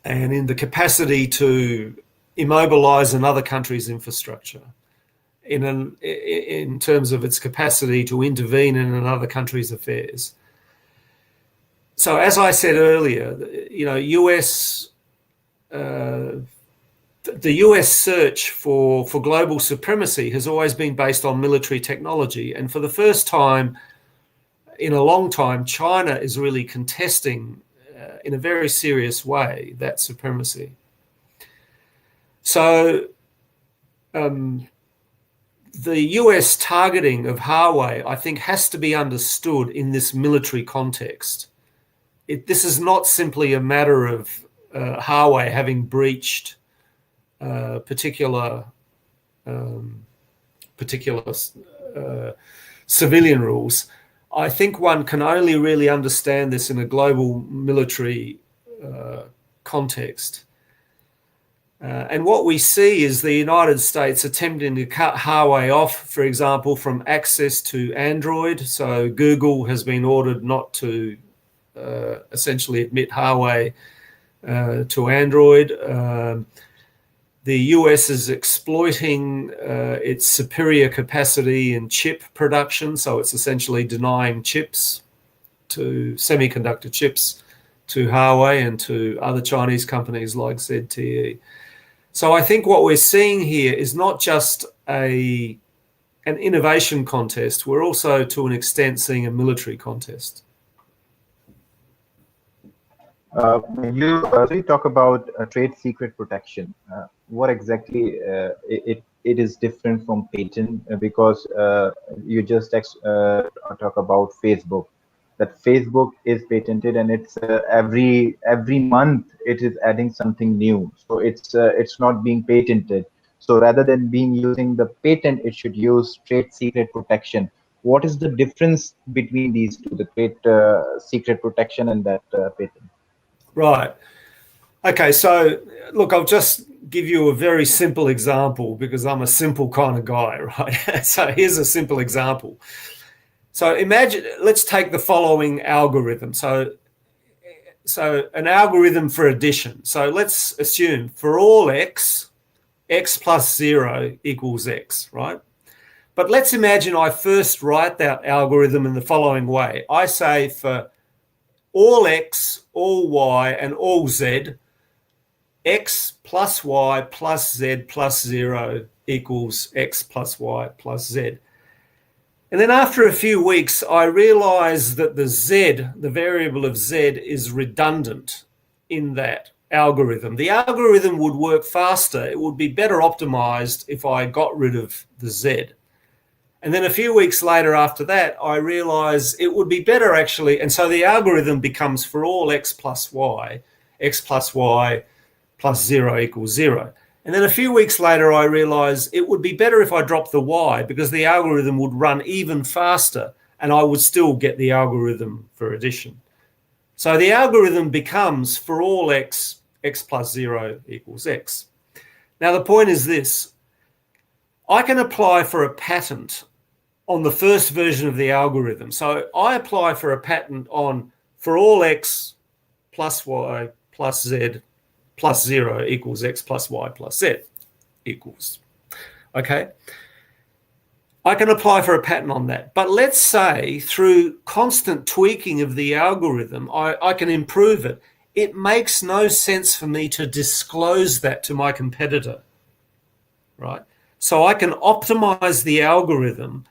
and in the capacity to immobilize another country's infrastructure, in terms of its capacity to intervene in another country's affairs. So, as I said earlier, the the US search for global supremacy has always been based on military technology. And for the first time in a long time, China is really contesting in a very serious way that supremacy. So the US targeting of Huawei, I think, has to be understood in this military context. This is not simply a matter of Huawei having breached particular civilian rules. I think one can only really understand this in a global military context. And what we see is the United States attempting to cut Huawei off, for example, from access to Android. So Google has been ordered not to essentially admit Huawei to Android. The US is exploiting its superior capacity in chip production, so it's essentially denying chips to semiconductor chips to Huawei and to other Chinese companies like ZTE. So I think what we're seeing here is not just an innovation contest, we're also to an extent seeing a military contest. When you talk about trade secret protection, what exactly it is different from patent? Because you just talk about Facebook, that Facebook is patented, and it's every month it is adding something new. So it's not being patented. So rather than using the patent, it should use trade secret protection. What is the difference between these two, the trade secret protection and that patent? Right. Okay, so look, I'll just give you a very simple example because I'm a simple kind of guy, right? So here's a simple example. So imagine, let's take the following algorithm. So an algorithm for addition. So let's assume for all x plus 0 equals x, right? But let's imagine I first write that algorithm in the following way. I say for all x, all y, and all z, x plus y plus z plus 0 equals x plus y plus z. And then after a few weeks, I realize that the z, the variable of z, is redundant in that algorithm. The algorithm would work faster. It would be better optimized if I got rid of the z. And then a few weeks later after that, I realize it would be better actually. And so the algorithm becomes for all x plus y plus 0 equals 0. And then a few weeks later, I realize it would be better if I dropped the y because the algorithm would run even faster and I would still get the algorithm for addition. So the algorithm becomes for all x plus 0 equals x. Now the point is this. I can apply for a patent on the first version of the algorithm. So I apply for a patent on for all x plus y plus z plus 0 equals x plus y plus z equals. Okay. I can apply for a patent on that. But let's say through constant tweaking of the algorithm, I can improve it. It makes no sense for me to disclose that to my competitor, right? So I can optimize the algorithm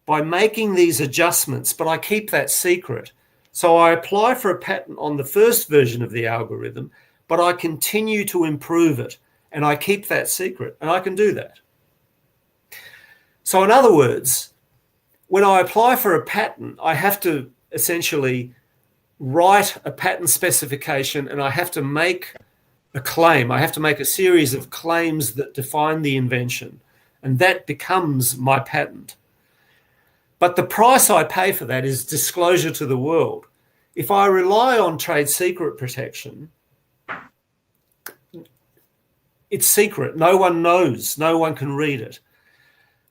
by making these adjustments, but I keep that secret. So I apply for a patent on the first version of the algorithm, but I continue to improve it and I keep that secret, and I can do that. So in other words, when I apply for a patent, I have to essentially write a patent specification and I have to make a claim. I have to make a series of claims that define the invention, and that becomes my patent. But the price I pay for that is disclosure to the world. If I rely on trade secret protection, it's secret. No one knows. No one can read it.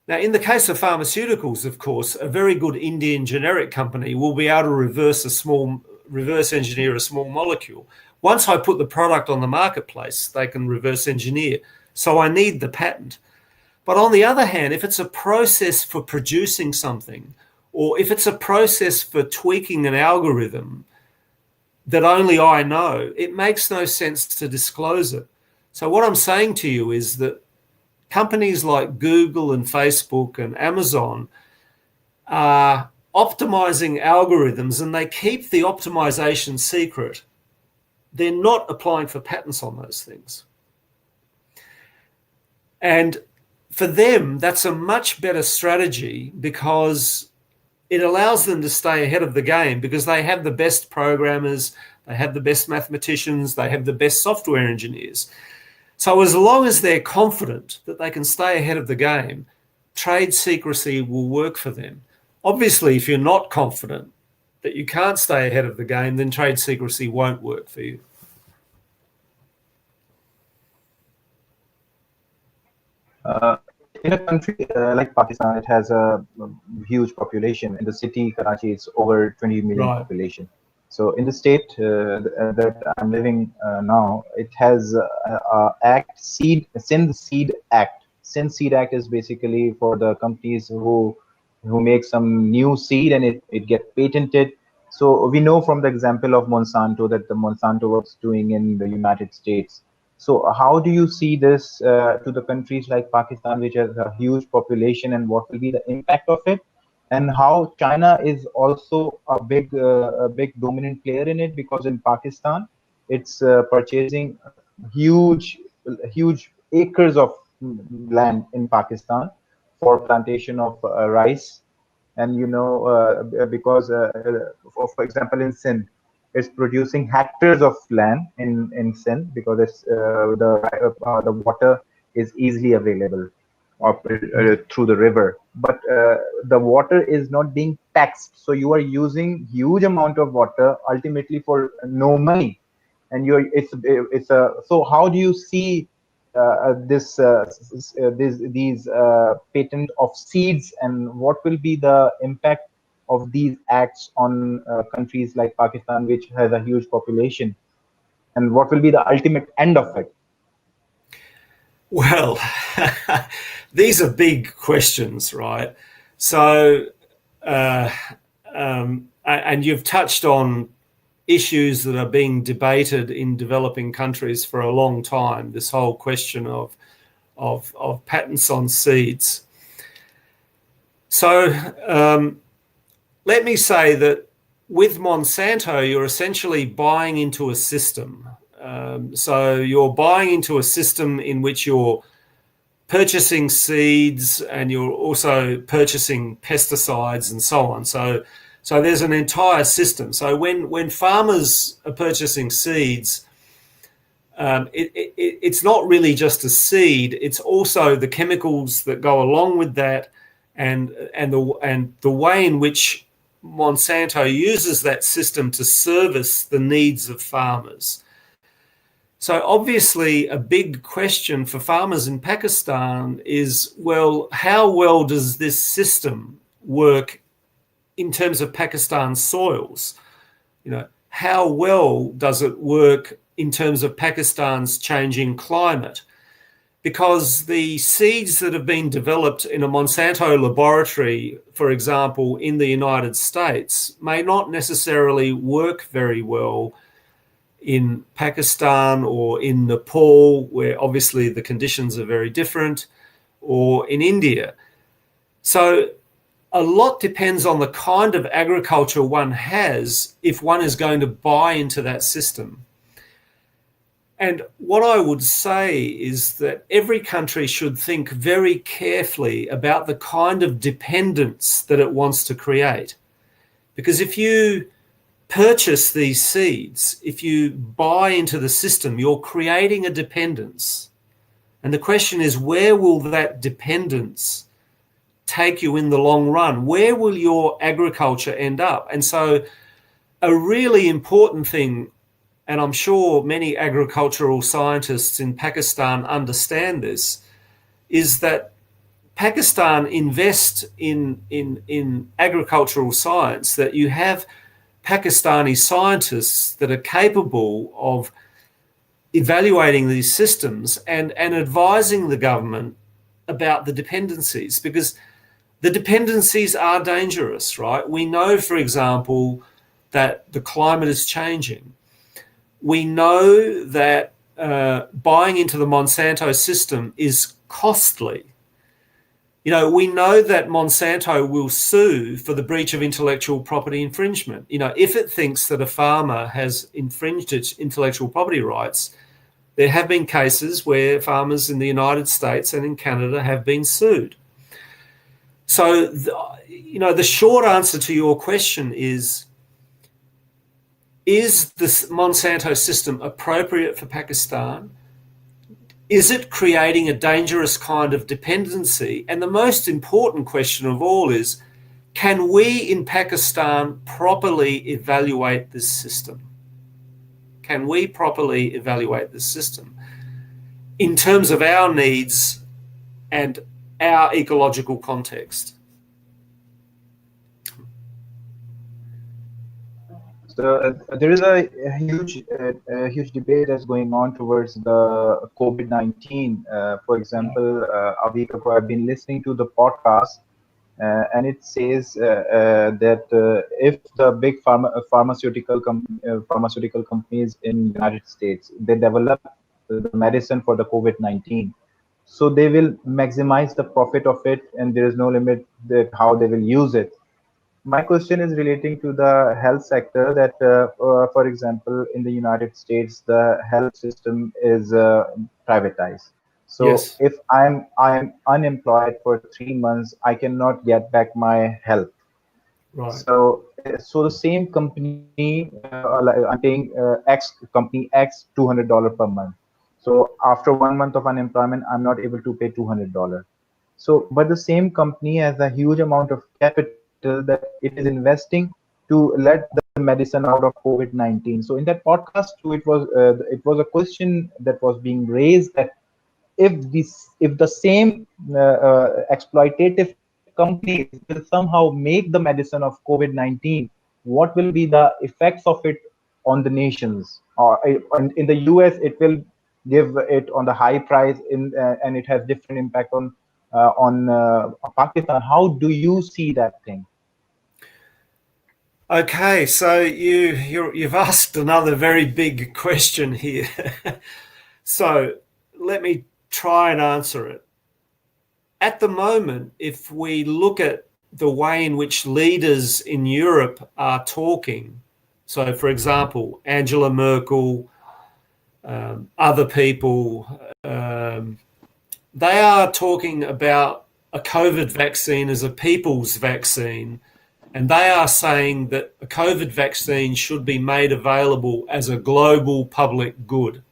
Now, in the case of pharmaceuticals, of course, a very good Indian generic company will be able to reverse engineer a small molecule. Once I put the product on the marketplace, they can reverse engineer. So I need the patent. But on the other hand, if it's a process for producing something, or if it's a process for tweaking an algorithm that only I know, it makes no sense to disclose it. So what I'm saying to you is that companies like Google and Facebook and Amazon are optimizing algorithms, and they keep the optimization secret. They're not applying for patents on those things. And for them, that's a much better strategy because it allows them to stay ahead of the game, because they have the best programmers, they have the best mathematicians, they have the best software engineers. So as long as they're confident that they can stay ahead of the game, trade secrecy will work for them. Obviously, if you're not confident that you can't stay ahead of the game, then trade secrecy won't work for you. In a country like Pakistan, it has a huge population. In the city, Karachi, it's over 20 million Right. population. So in the state that I'm living now, it has Sindh Seed Act. Sindh Seed Act is basically for the companies who make some new seed and it get patented. So we know from the example of Monsanto that the Monsanto was doing in the United States. So how do you see this to the countries like Pakistan, which has a huge population, and what will be the impact of it? And how China is also a big dominant player in it, because in Pakistan, it's purchasing huge acres of land in Pakistan for plantation of rice. And because for example in Sindh, it's producing hectares of land in Sindh, because it's the water is easily available through the river, but the water is not being taxed, so you are using huge amount of water ultimately for no money. And it's a so how do you see these patent of seeds, and what will be the impact of these acts on countries like Pakistan, which has a huge population, and what will be the ultimate end of it? Well, these are big questions, right? So, and you've touched on issues that are being debated in developing countries for a long time, this whole question of patents on seeds. So let me say that with Monsanto, you're essentially buying into a system. So you're buying into a system in which you're purchasing seeds and you're also purchasing pesticides and so on. So there's an entire system. So when farmers are purchasing seeds, it's not really just a seed. It's also the chemicals that go along with that, and the way in which Monsanto uses that system to service the needs of farmers. So obviously a big question for farmers in Pakistan is, well, how well does this system work in terms of Pakistan's soils? How well does it work in terms of Pakistan's changing climate? Because the seeds that have been developed in a Monsanto laboratory, for example, in the United States, may not necessarily work very well in Pakistan or in Nepal, where obviously the conditions are very different, or in India. So a lot depends on the kind of agriculture one has if one is going to buy into that system. And what I would say is that every country should think very carefully about the kind of dependence that it wants to create. Because if you purchase these seeds, if you buy into the system, you're creating a dependence. And the question is, where will that dependence take you in the long run? Where will your agriculture end up? And so a really important thing, and I'm sure many agricultural scientists in Pakistan understand this, is that Pakistan invests in agricultural science, that you have Pakistani scientists that are capable of evaluating these systems and advising the government about the dependencies, because the dependencies are dangerous, right? We know, for example, that the climate is changing. We know that buying into the Monsanto system is costly. We know that Monsanto will sue for the breach of intellectual property infringement. If it thinks that a farmer has infringed its intellectual property rights, there have been cases where farmers in the United States and in Canada have been sued. So, the short answer to your question is this Monsanto system appropriate for Pakistan? Is it creating a dangerous kind of dependency? And the most important question of all is, can we in Pakistan properly evaluate this system? Can we properly evaluate this system in terms of our needs and our ecological context? So there is a huge debate that's going on towards the COVID-19. For example, a week ago, I've been listening to the podcast, and it says that if the big pharmaceutical companies in the United States, they develop the medicine for the COVID-19, so they will maximize the profit of it, and there is no limit that how they will use it. My question is relating to the health sector that, for example, in the United States, the health system is privatized. So Yes. if I'm unemployed for 3 months, I cannot get back my health. Right. So the same company, like I'm paying X company X $200 per month. So after 1 month of unemployment, I'm not able to pay $200. So, but the same company has a huge amount of capital that it is investing to let the medicine out of COVID-19. So in that podcast too, it was a question that was being raised that if the same exploitative companies will somehow make the medicine of COVID-19, what will be the effects of it on the nations? Or in the US, it will give it on the high price and it has different impact on Pakistan. How do you see that thing? Okay, so you've asked another very big question here. So let me try and answer it. At the moment, if we look at the way in which leaders in Europe are talking, so for example, Angela Merkel, other people, they are talking about a COVID vaccine as a people's vaccine, and they are saying that a COVID vaccine should be made available as a global public good.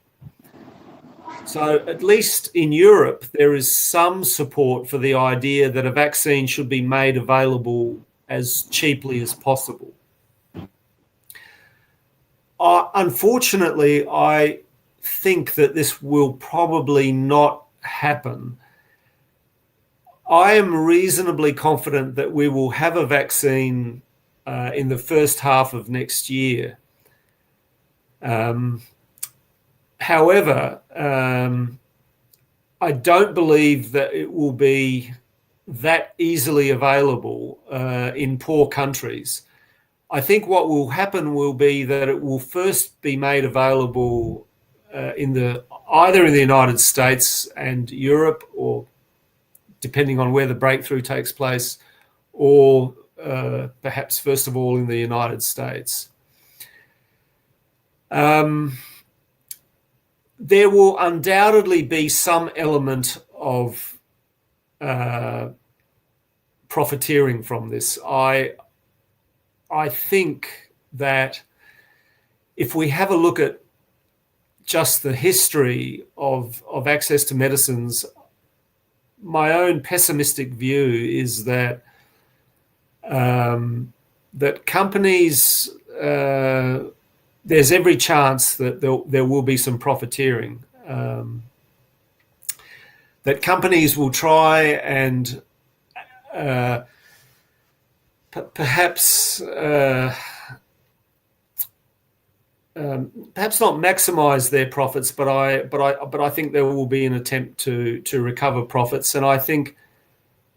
So at least in Europe, there is some support for the idea that a vaccine should be made available as cheaply as possible. Unfortunately, I think that this will probably not happen. I am reasonably confident that we will have a vaccine in the first half of next year. However, I don't believe that it will be that easily available in poor countries. I think what will happen will be that it will first be made available either in the United States and Europe, or depending on where the breakthrough takes place, or perhaps first of all in the United States. There will undoubtedly be some element of profiteering from this. I think that if we have a look at just the history of access to medicines, my own pessimistic view is that that companies, there's every chance that there will be some profiteering. That companies will try and perhaps not maximize their profits, but I think there will be an attempt to recover profits, and I think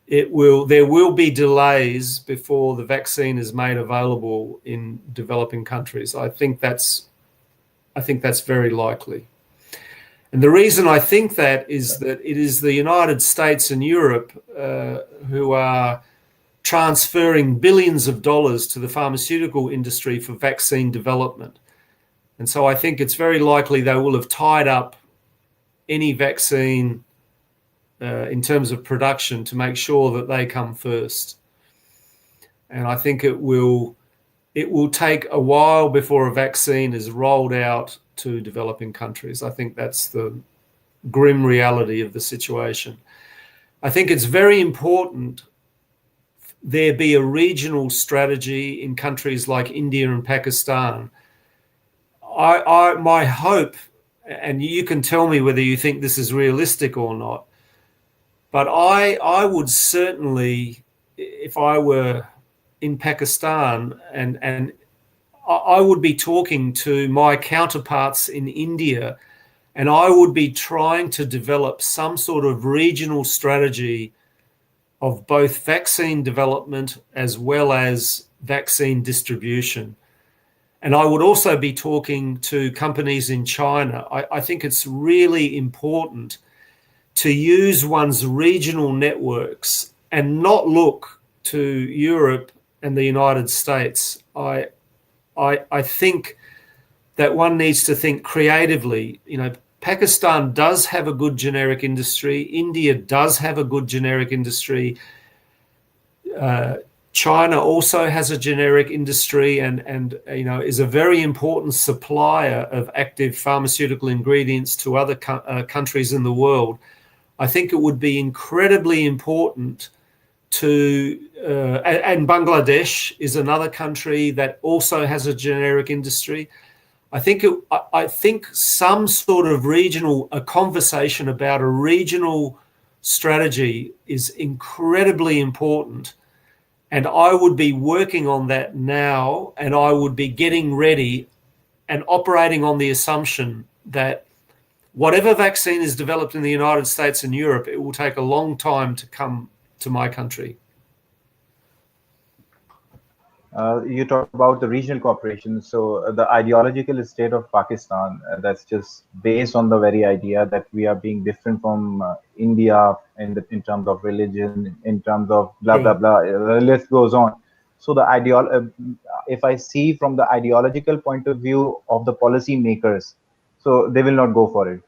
there will be delays before the vaccine is made available in developing countries. I think that's very likely. And the reason I think that is that it is the United States and Europe who are transferring billions of dollars to the pharmaceutical industry for vaccine development. And so I think it's very likely they will have tied up any vaccine in terms of production to make sure that they come first. And I think it will take a while before a vaccine is rolled out to developing countries. I think that's the grim reality of the situation. I think it's very important there be a regional strategy in countries like India and Pakistan. My hope, and you can tell me whether you think this is realistic or not, but I would certainly, if I were in Pakistan, and I would be talking to my counterparts in India, and I would be trying to develop some sort of regional strategy of both vaccine development as well as vaccine distribution. And I would also be talking to companies in China. I think it's really important to use one's regional networks and not look to Europe and the United States. I think that one needs to think creatively. You know, Pakistan does have a good generic industry. India does have a good generic industry. China also has a generic industry and you know, is a very important supplier of active pharmaceutical ingredients to other countries in the world. I think it would be incredibly important to, and Bangladesh is another country that also has a generic industry. I think some sort of a conversation about a regional strategy is incredibly important. And I would be working on that now, and I would be getting ready and operating on the assumption that whatever vaccine is developed in the United States and Europe, it will take a long time to come to my country. You talk about the regional cooperation. So the ideological state of Pakistan, that's just based on the very idea that we are being different from India in terms of religion, in terms of blah, blah, blah. The list goes on. So if I see from the ideological point of view of the policy makers, so they will not go for it.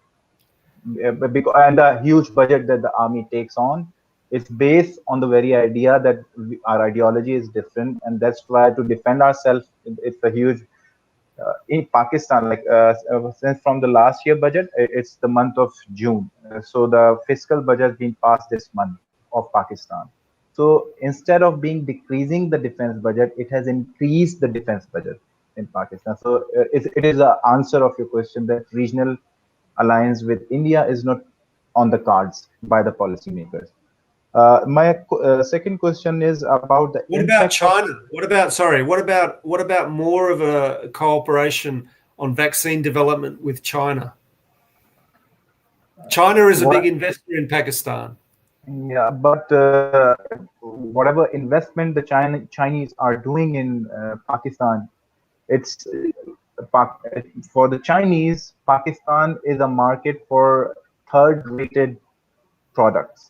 And the huge budget that the army takes on, it's based on the very idea that our ideology is different, and that's why to defend ourselves, it's a huge. In Pakistan, like since from the last year budget, it's the month of June. So the fiscal budget being passed this month of Pakistan. So instead of being decreasing the defense budget, it has increased the defense budget in Pakistan. So it is an answer of your question that regional alliance with India is not on the cards by the policymakers. My second question is about the. What about China? What about more of a cooperation on vaccine development with China? China is a big investor in Pakistan. Yeah, but whatever investment the Chinese are doing in Pakistan, it's for the Chinese. Pakistan is a market for third-rated products.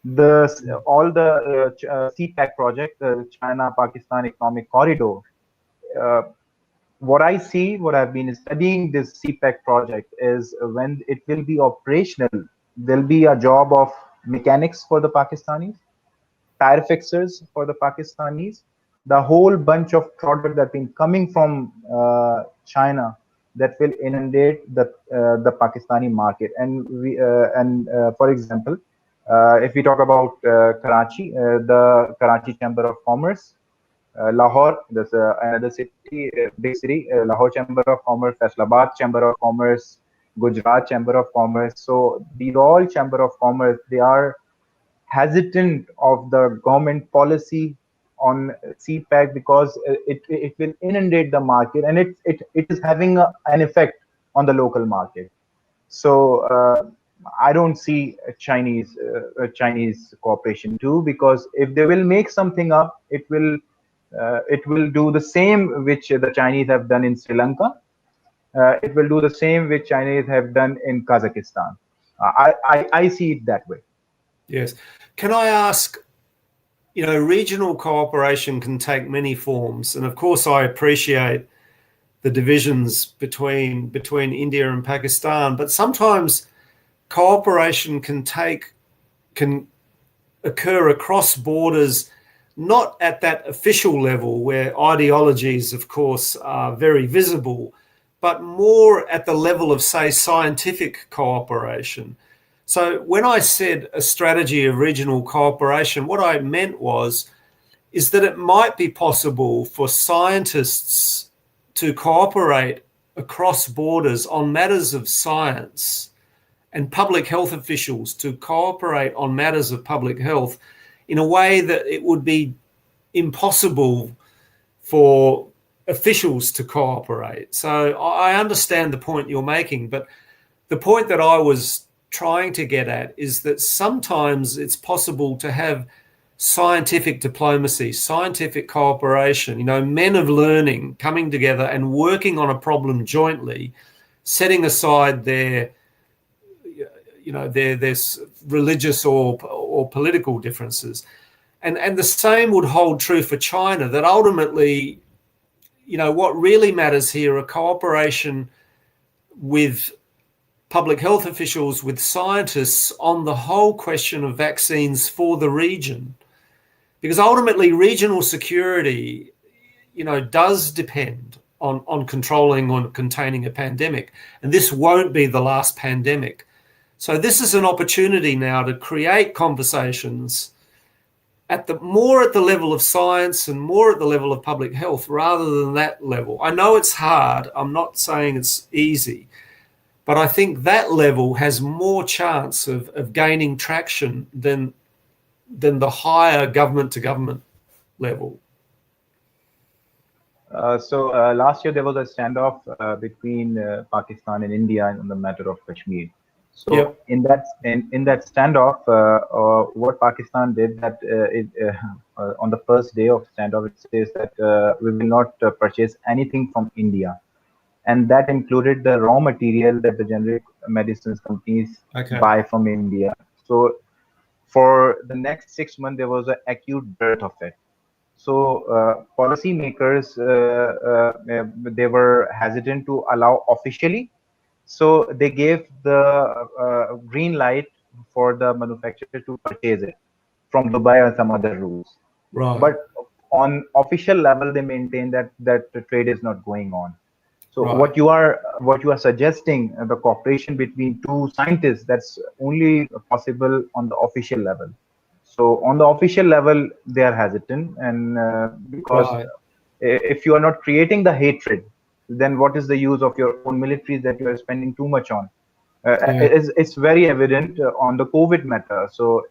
All the CPEC project, the China-Pakistan Economic Corridor. What I've been studying this CPEC project is when it will be operational, there'll be a job of mechanics for the Pakistanis, tire fixers for the Pakistanis, the whole bunch of product that been coming from China that will inundate the Pakistani market. And for example, if we talk about Karachi, the Karachi Chamber of Commerce, Lahore, there's another city, big city, Lahore Chamber of Commerce, Faisalabad Chamber of Commerce, Gujarat Chamber of Commerce. So these all Chamber of Commerce, they are hesitant of the government policy on CPEC because it will inundate the market, and it is having an effect on the local market. So I don't see a Chinese cooperation too, because if they will make something up, it will do the same which the Chinese have done in Sri Lanka. it will do the same which Chinese have done in Kazakhstan. I see it that way. Yes. Can I ask, regional cooperation can take many forms. And of course, I appreciate the divisions between India and Pakistan, but sometimes cooperation can occur across borders, not at that official level where ideologies, of course, are very visible, but more at the level of, say, scientific cooperation. So when I said a strategy of regional cooperation, what I meant is that it might be possible for scientists to cooperate across borders on matters of science, and public health officials to cooperate on matters of public health in a way that it would be impossible for officials to cooperate. So I understand the point you're making, but the point that I was trying to get at is that sometimes it's possible to have scientific diplomacy, scientific cooperation, men of learning coming together and working on a problem jointly, setting aside their religious or political differences. And the same would hold true for China, that ultimately, what really matters here are cooperation with public health officials, with scientists on the whole question of vaccines for the region. Because ultimately regional security, does depend on controlling or containing a pandemic. And this won't be the last pandemic. So this is an opportunity now to create conversations more at the level of science and more at the level of public health rather than that level. I know it's hard. I'm not saying it's easy, but I think that level has more chance of gaining traction than the higher government to government level. So last year there was a standoff between Pakistan and India on the matter of Kashmir. So Yep. in that standoff, what Pakistan did that on the first day of standoff, it says that we will not purchase anything from India, and that included the raw material that the generic medicines companies buy from India. So for the next 6 months, there was an acute dearth of it. So policymakers they were hesitant to allow officially. So they gave the green light for the manufacturer to purchase it from Dubai or some other routes. Right. But on official level, they maintain that the trade is not going on. So Right. what you are suggesting, the cooperation between two scientists, that's only possible on the official level. So on the official level, they are hesitant, and because Right. if you are not creating the hatred, then what is the use of your own militaries that you are spending too much on? It's very evident on the COVID matter. So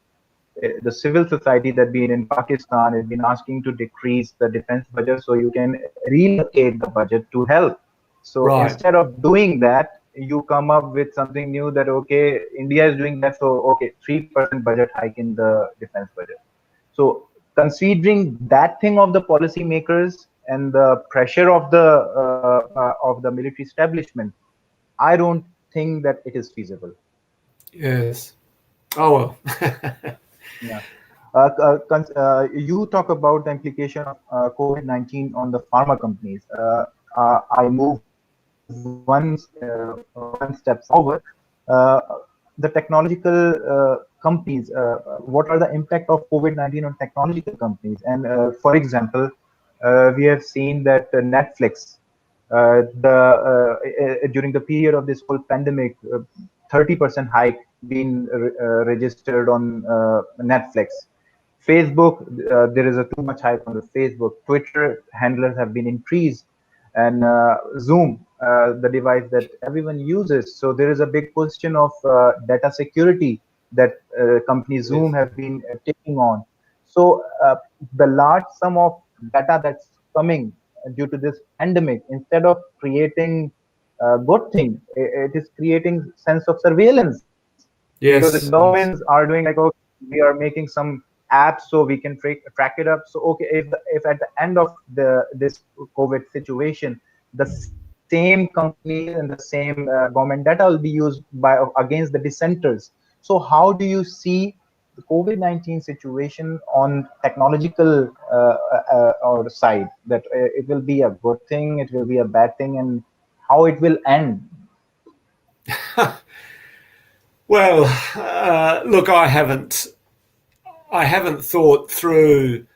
the civil society that been in Pakistan has been asking to decrease the defense budget so you can relocate the budget to help. So Right. instead of doing that, you come up with something new that, okay, India is doing that, so okay, 3% budget hike in the defense budget. So considering that thing of the policymakers and the pressure of the military establishment, I don't think that it is feasible. Yes. Oh well. Yeah. You talk about the implication of COVID-19 on the pharma companies. I move one step forward. The technological companies, what are the impact of COVID-19 on technological companies? And for example, we have seen that Netflix, during the period of this whole pandemic, 30% hike been registered on Netflix. Facebook, there is a too much hype on the Facebook. Twitter handlers have been increased, and Zoom, the device that everyone uses. So there is a big question of data security that company Zoom have been taking on. So the large sum of data that's coming due to this pandemic, instead of creating a good thing, it is creating sense of surveillance. Because the Yes. governments are doing like, okay, we are making some apps so we can track it up. So okay, if at the end of this COVID situation, the same same companies and the same government data will be used by against the dissenters. So how do you see the COVID-19 situation on technological or side, that it will be a good thing, it will be a bad thing, and how it will end? Well, look, I haven't thought through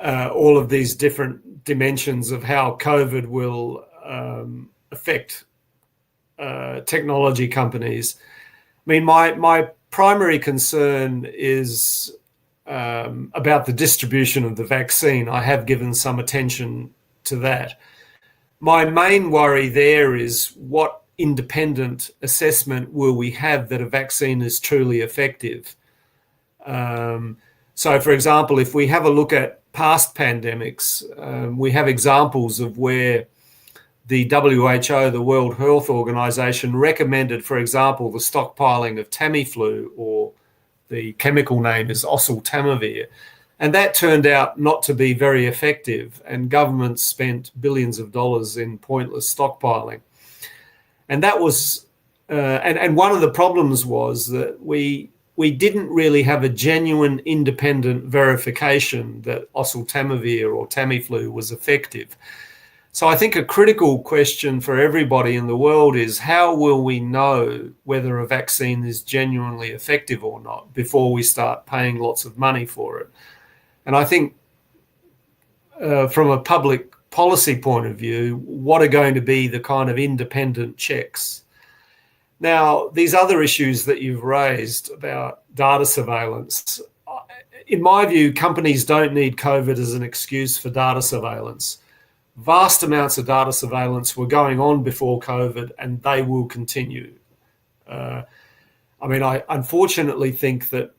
all of these different dimensions of how COVID will affect technology companies. I mean, my primary concern is about the distribution of the vaccine. I have given some attention to that. My main worry there is what independent assessment will we have that a vaccine is truly effective. So, for example, if we have a look at past pandemics, we have examples of where the WHO, the World Health Organization, recommended, for example, the stockpiling of Tamiflu, or the chemical name is oseltamivir. And that turned out not to be very effective, and governments spent billions of dollars in pointless stockpiling. And that was, and one of the problems was that we didn't really have a genuine independent verification that oseltamivir or Tamiflu was effective. So I think a critical question for everybody in the world is, how will we know whether a vaccine is genuinely effective or not before we start paying lots of money for it? And I think from a public policy point of view, what are going to be the kind of independent checks? Now, these other issues that you've raised about data surveillance, in my view, companies don't need COVID as an excuse for data surveillance. Vast amounts of data surveillance were going on before COVID, and they will continue. I mean, I unfortunately think that,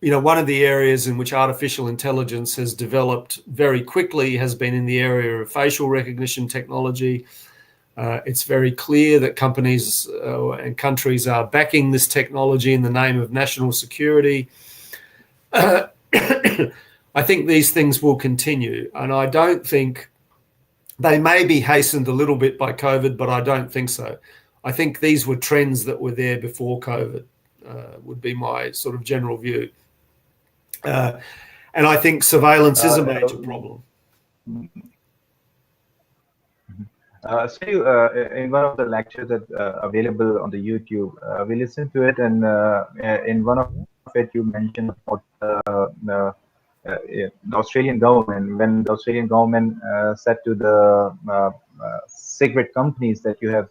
one of the areas in which artificial intelligence has developed very quickly has been in the area of facial recognition technology. It's very clear that companies and countries are backing this technology in the name of national security. I think these things will continue, and I don't think they may be hastened a little bit by COVID, but I don't think so. I think these were trends that were there before COVID, would be my sort of general view. And I think surveillance is a major problem. In one of the lectures that available on the YouTube, we listened to it, and in one of it you mentioned about the Australian government, when the Australian government said to the cigarette companies that you have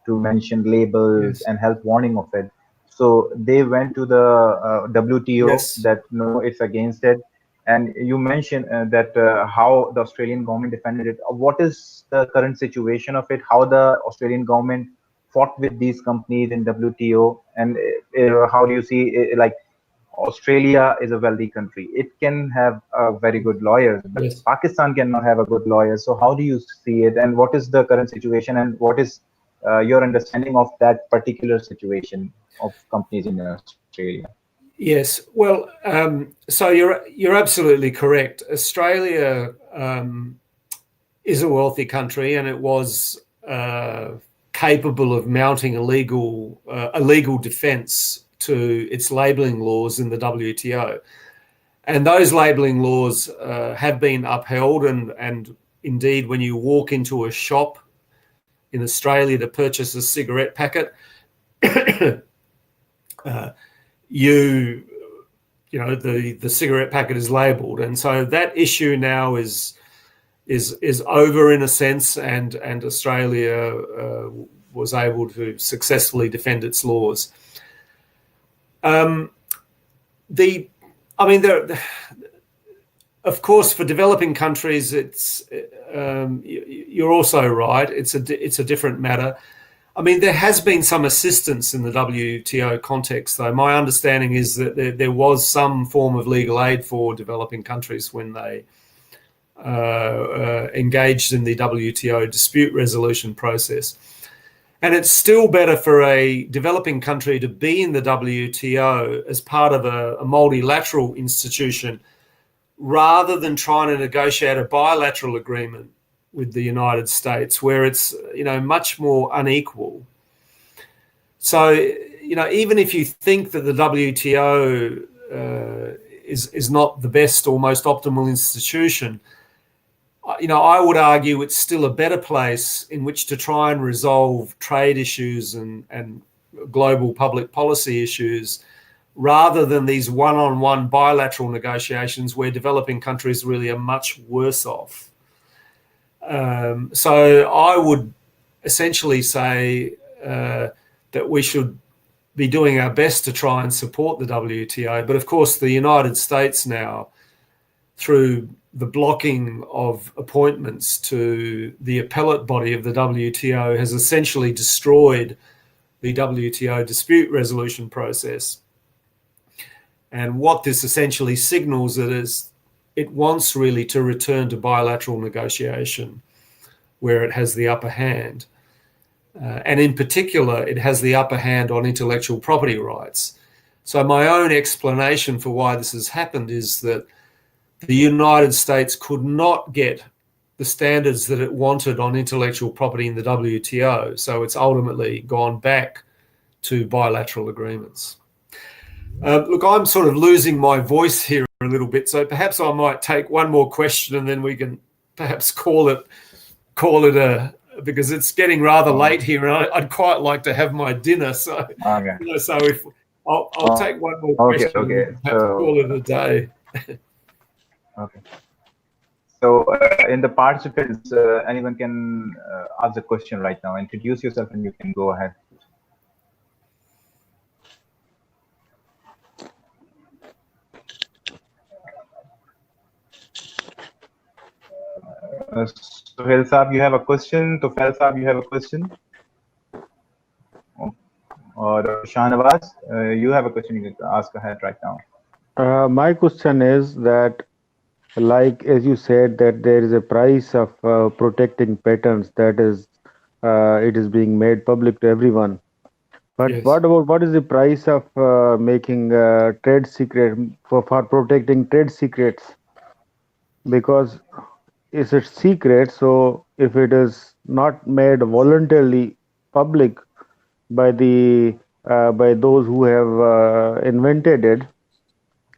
to mention labels, yes, and health warning of it. So they went to the WTO, yes, that no, it's against it. And you mentioned that how the Australian government defended it. What is the current situation of it? How the Australian government fought with these companies in WTO? And how do you see, like, Australia is a wealthy country. It can have very good lawyers, but yes, Pakistan cannot have a good lawyer. So how do you see it? And what is the current situation? And what is your understanding of that particular situation of companies in Australia? Yes, well, so you're absolutely correct. Australia is a wealthy country, and it was capable of mounting a legal defence to its labelling laws in the WTO, and those labelling laws have been upheld. And indeed, when you walk into a shop in Australia to purchase a cigarette packet, the cigarette packet is labelled, and so that issue now is over in a sense, and Australia was able to successfully defend its laws. Of course, for developing countries, it's you're also right. It's a different matter. I mean, there has been some assistance in the WTO context, though. My understanding is that there was some form of legal aid for developing countries when they engaged in the WTO dispute resolution process. And it's still better for a developing country to be in the WTO as part of a multilateral institution rather than trying to negotiate a bilateral agreement with the United States, where it's, much more unequal. So, even if you think that the WTO is not the best or most optimal institution, I would argue it's still a better place in which to try and resolve trade issues and global public policy issues, rather than these one-on-one bilateral negotiations where developing countries really are much worse off. So I would essentially say that we should be doing our best to try and support the WTO. But of course, the United States now, through the blocking of appointments to the appellate body of the WTO, has essentially destroyed the WTO dispute resolution process. And what this essentially signals is it wants really to return to bilateral negotiation where it has the upper hand. And in particular, it has the upper hand on intellectual property rights. So my own explanation for why this has happened is that the United States could not get the standards that it wanted on intellectual property in the WTO. So it's ultimately gone back to bilateral agreements. Look, I'm sort of losing my voice here a little bit, so perhaps I might take one more question and then we can perhaps call it because it's getting rather late here, and I'd quite like to have my dinner. So, Okay. So if I'll take one more question, Okay. and perhaps call it a day. Okay. So, in the participants, anyone can ask the question right now. Introduce yourself, and you can go ahead. Sohail Saab, you have a question. Tufail Saab, you have a question. Or Shahnawaz, you have a question. You can ask ahead right now. My question is that, like as you said, that there is a price of protecting patents, that is, it is being made public to everyone. But Yes. what is the price of making trade secret for protecting trade secrets? Because it's a secret, so if it is not made voluntarily public by by those who have invented it,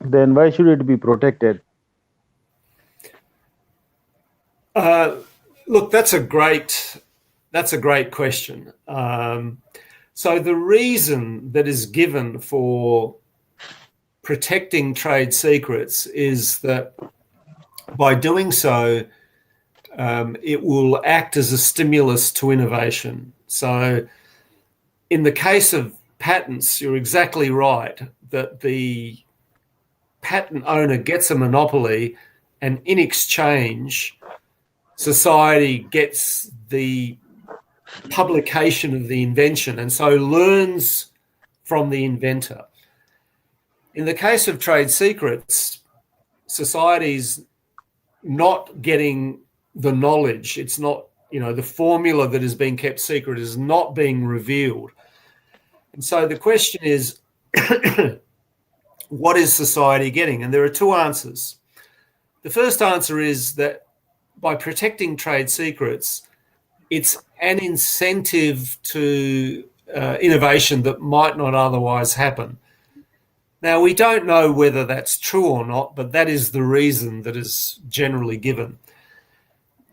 then why should it be protected? Look, that's a great question. So the reason that is given for protecting trade secrets is that by doing so, it will act as a stimulus to innovation. So in the case of patents, you're exactly right that the patent owner gets a monopoly, and in exchange, society gets the publication of the invention and so learns from the inventor. In the case of trade secrets, society's not getting the knowledge. It's not, the formula that is being kept secret is not being revealed. And so the question is, what is society getting? And there are two answers. The first answer is that by protecting trade secrets, it's an incentive to innovation that might not otherwise happen. Now, we don't know whether that's true or not, but that is the reason that is generally given.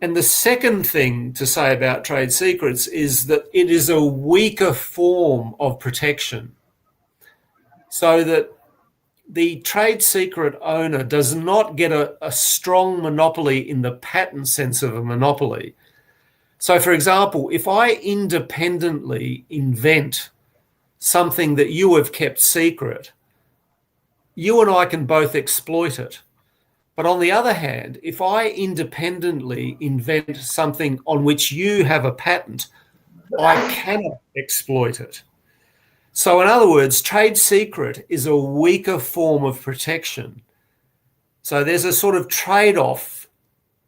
And the second thing to say about trade secrets is that it is a weaker form of protection, so that the trade secret owner does not get a strong monopoly in the patent sense of a monopoly. So, for example, if I independently invent something that you have kept secret, you and I can both exploit it. But on the other hand, if I independently invent something on which you have a patent, I cannot exploit it. So in other words, trade secret is a weaker form of protection. So there's a sort of trade-off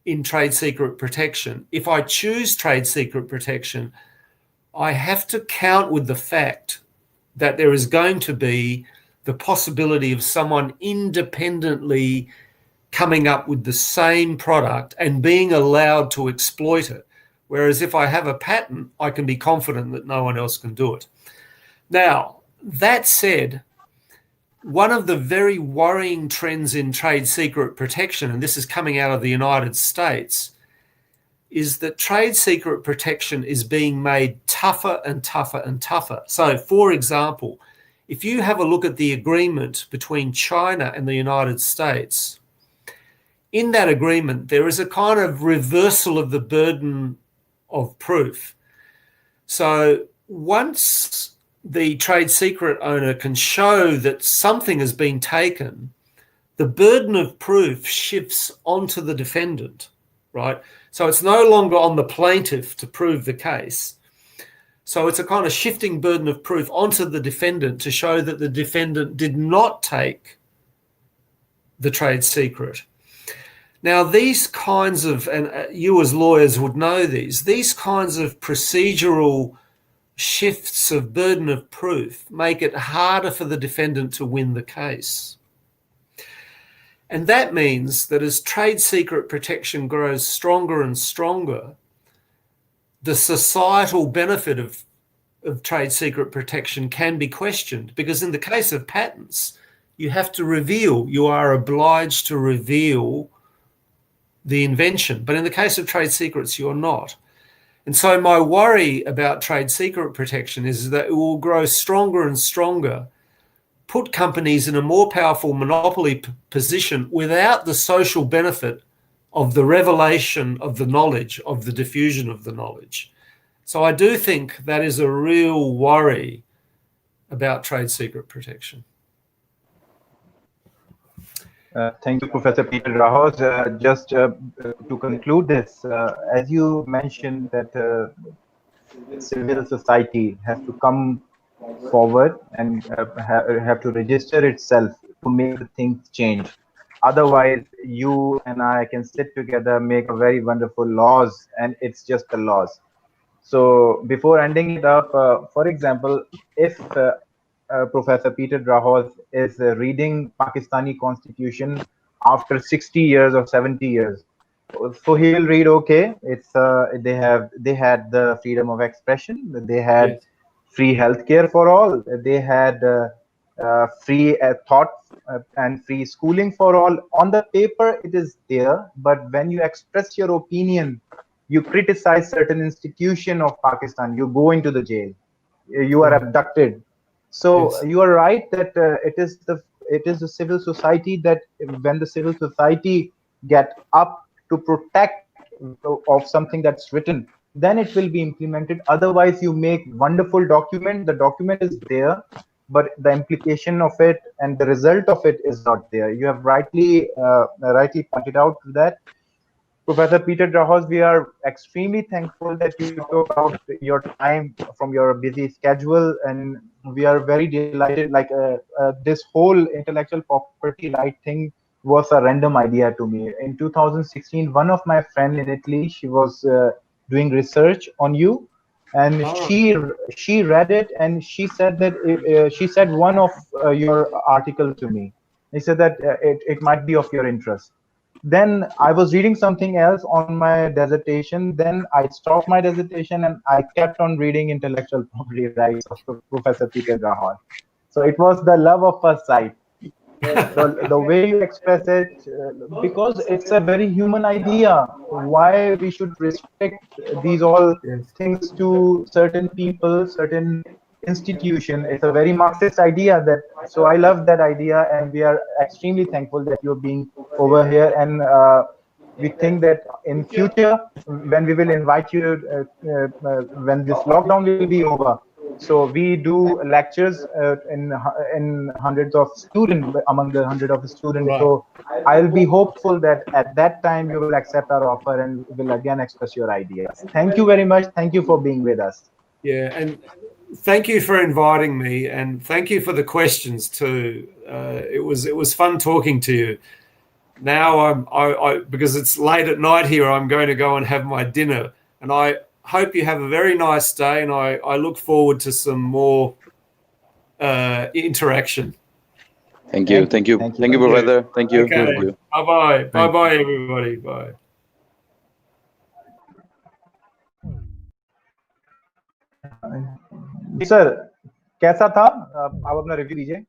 in trade secret protection. If I choose trade secret protection, I have to count with the fact that there is going to be the possibility of someone independently coming up with the same product and being allowed to exploit it. Whereas if I have a patent, I can be confident that no one else can do it. Now, that said, one of the very worrying trends in trade secret protection, and this is coming out of the United States, is that trade secret protection is being made tougher and tougher and tougher. So, for example, if you have a look at the agreement between China and the United States, in that agreement, there is a kind of reversal of the burden of proof. So once the trade secret owner can show that something has been taken, the burden of proof shifts onto the defendant, right? So it's no longer on the plaintiff to prove the case. So it's a kind of shifting burden of proof onto the defendant to show that the defendant did not take the trade secret. Now, these kinds of, and you as lawyers would know these kinds of procedural shifts of burden of proof make it harder for the defendant to win the case. And that means that as trade secret protection grows stronger and stronger, the societal benefit of trade secret protection can be questioned, because in the case of patents, you have to reveal, you are obliged to reveal the invention. But in the case of trade secrets, you're not. And so my worry about trade secret protection is that it will grow stronger and stronger, put companies in a more powerful monopoly position without the social benefit of the revelation of the knowledge, of the diffusion of the knowledge. So I do think that is a real worry about trade secret protection. Thank you, Professor Peter Drahos. Just to conclude this, as you mentioned that civil society has to come forward and have to register itself to make the things change. Otherwise, you and I can sit together, make a very wonderful laws, and it's just the laws. So before ending it up, for example, if Professor Peter Drahos is reading Pakistani constitution after 60 years or 70 years, so he will read, okay, it's they had the freedom of expression, they had Yes. free healthcare for all, they had free thought and free schooling for all. On the paper it is there, but when you express your opinion, you criticize certain institution of Pakistan, you go into the jail, you are abducted. So Yes. you are right that it is the civil society that when the civil society get up to protect of something that's written, then it will be implemented. Otherwise, you make wonderful document, the document is there, but the implication of it and the result of it is not there. You have rightly pointed out that. Professor Peter Drahos, we are extremely thankful that you took out your time from your busy schedule, and we are very delighted. Like this whole intellectual property right thing was a random idea to me. In 2016, one of my friend in Italy, she was doing research on you, and she read it, and she said that she said one of your article to me. He said that it might be of your interest. Then I was reading something else on my dissertation. Then I stopped my dissertation and I kept on reading intellectual property rights of Professor Peter Drahos. So it was the love of first sight. The way you express it, because it's a very human idea. Why we should restrict these all things to certain people, certain institution? It's a very Marxist idea. That so I love that idea, and we are extremely thankful that you're being over here, and we think that in future when we will invite you when this lockdown will be over, so we do lectures in hundreds of students, among the hundred of students. Right. So I'll be hopeful that at that time you will accept our offer and will again express your ideas. Thank you very much. Thank you for being with us. Yeah, and thank you for inviting me, and thank you for the questions too. It was fun talking to you. Now I because it's late at night here, I'm going to go and have my dinner, and I hope you have a very nice day, and I look forward to some more interaction. Thank you. Thank you. Thank you. Thank you, Thank you. Professor. Thank you. Okay. Thank you. Bye-bye. Thank you. Bye-bye, everybody. Bye. जी sir, कैसा था? आप अपना review दीजिए.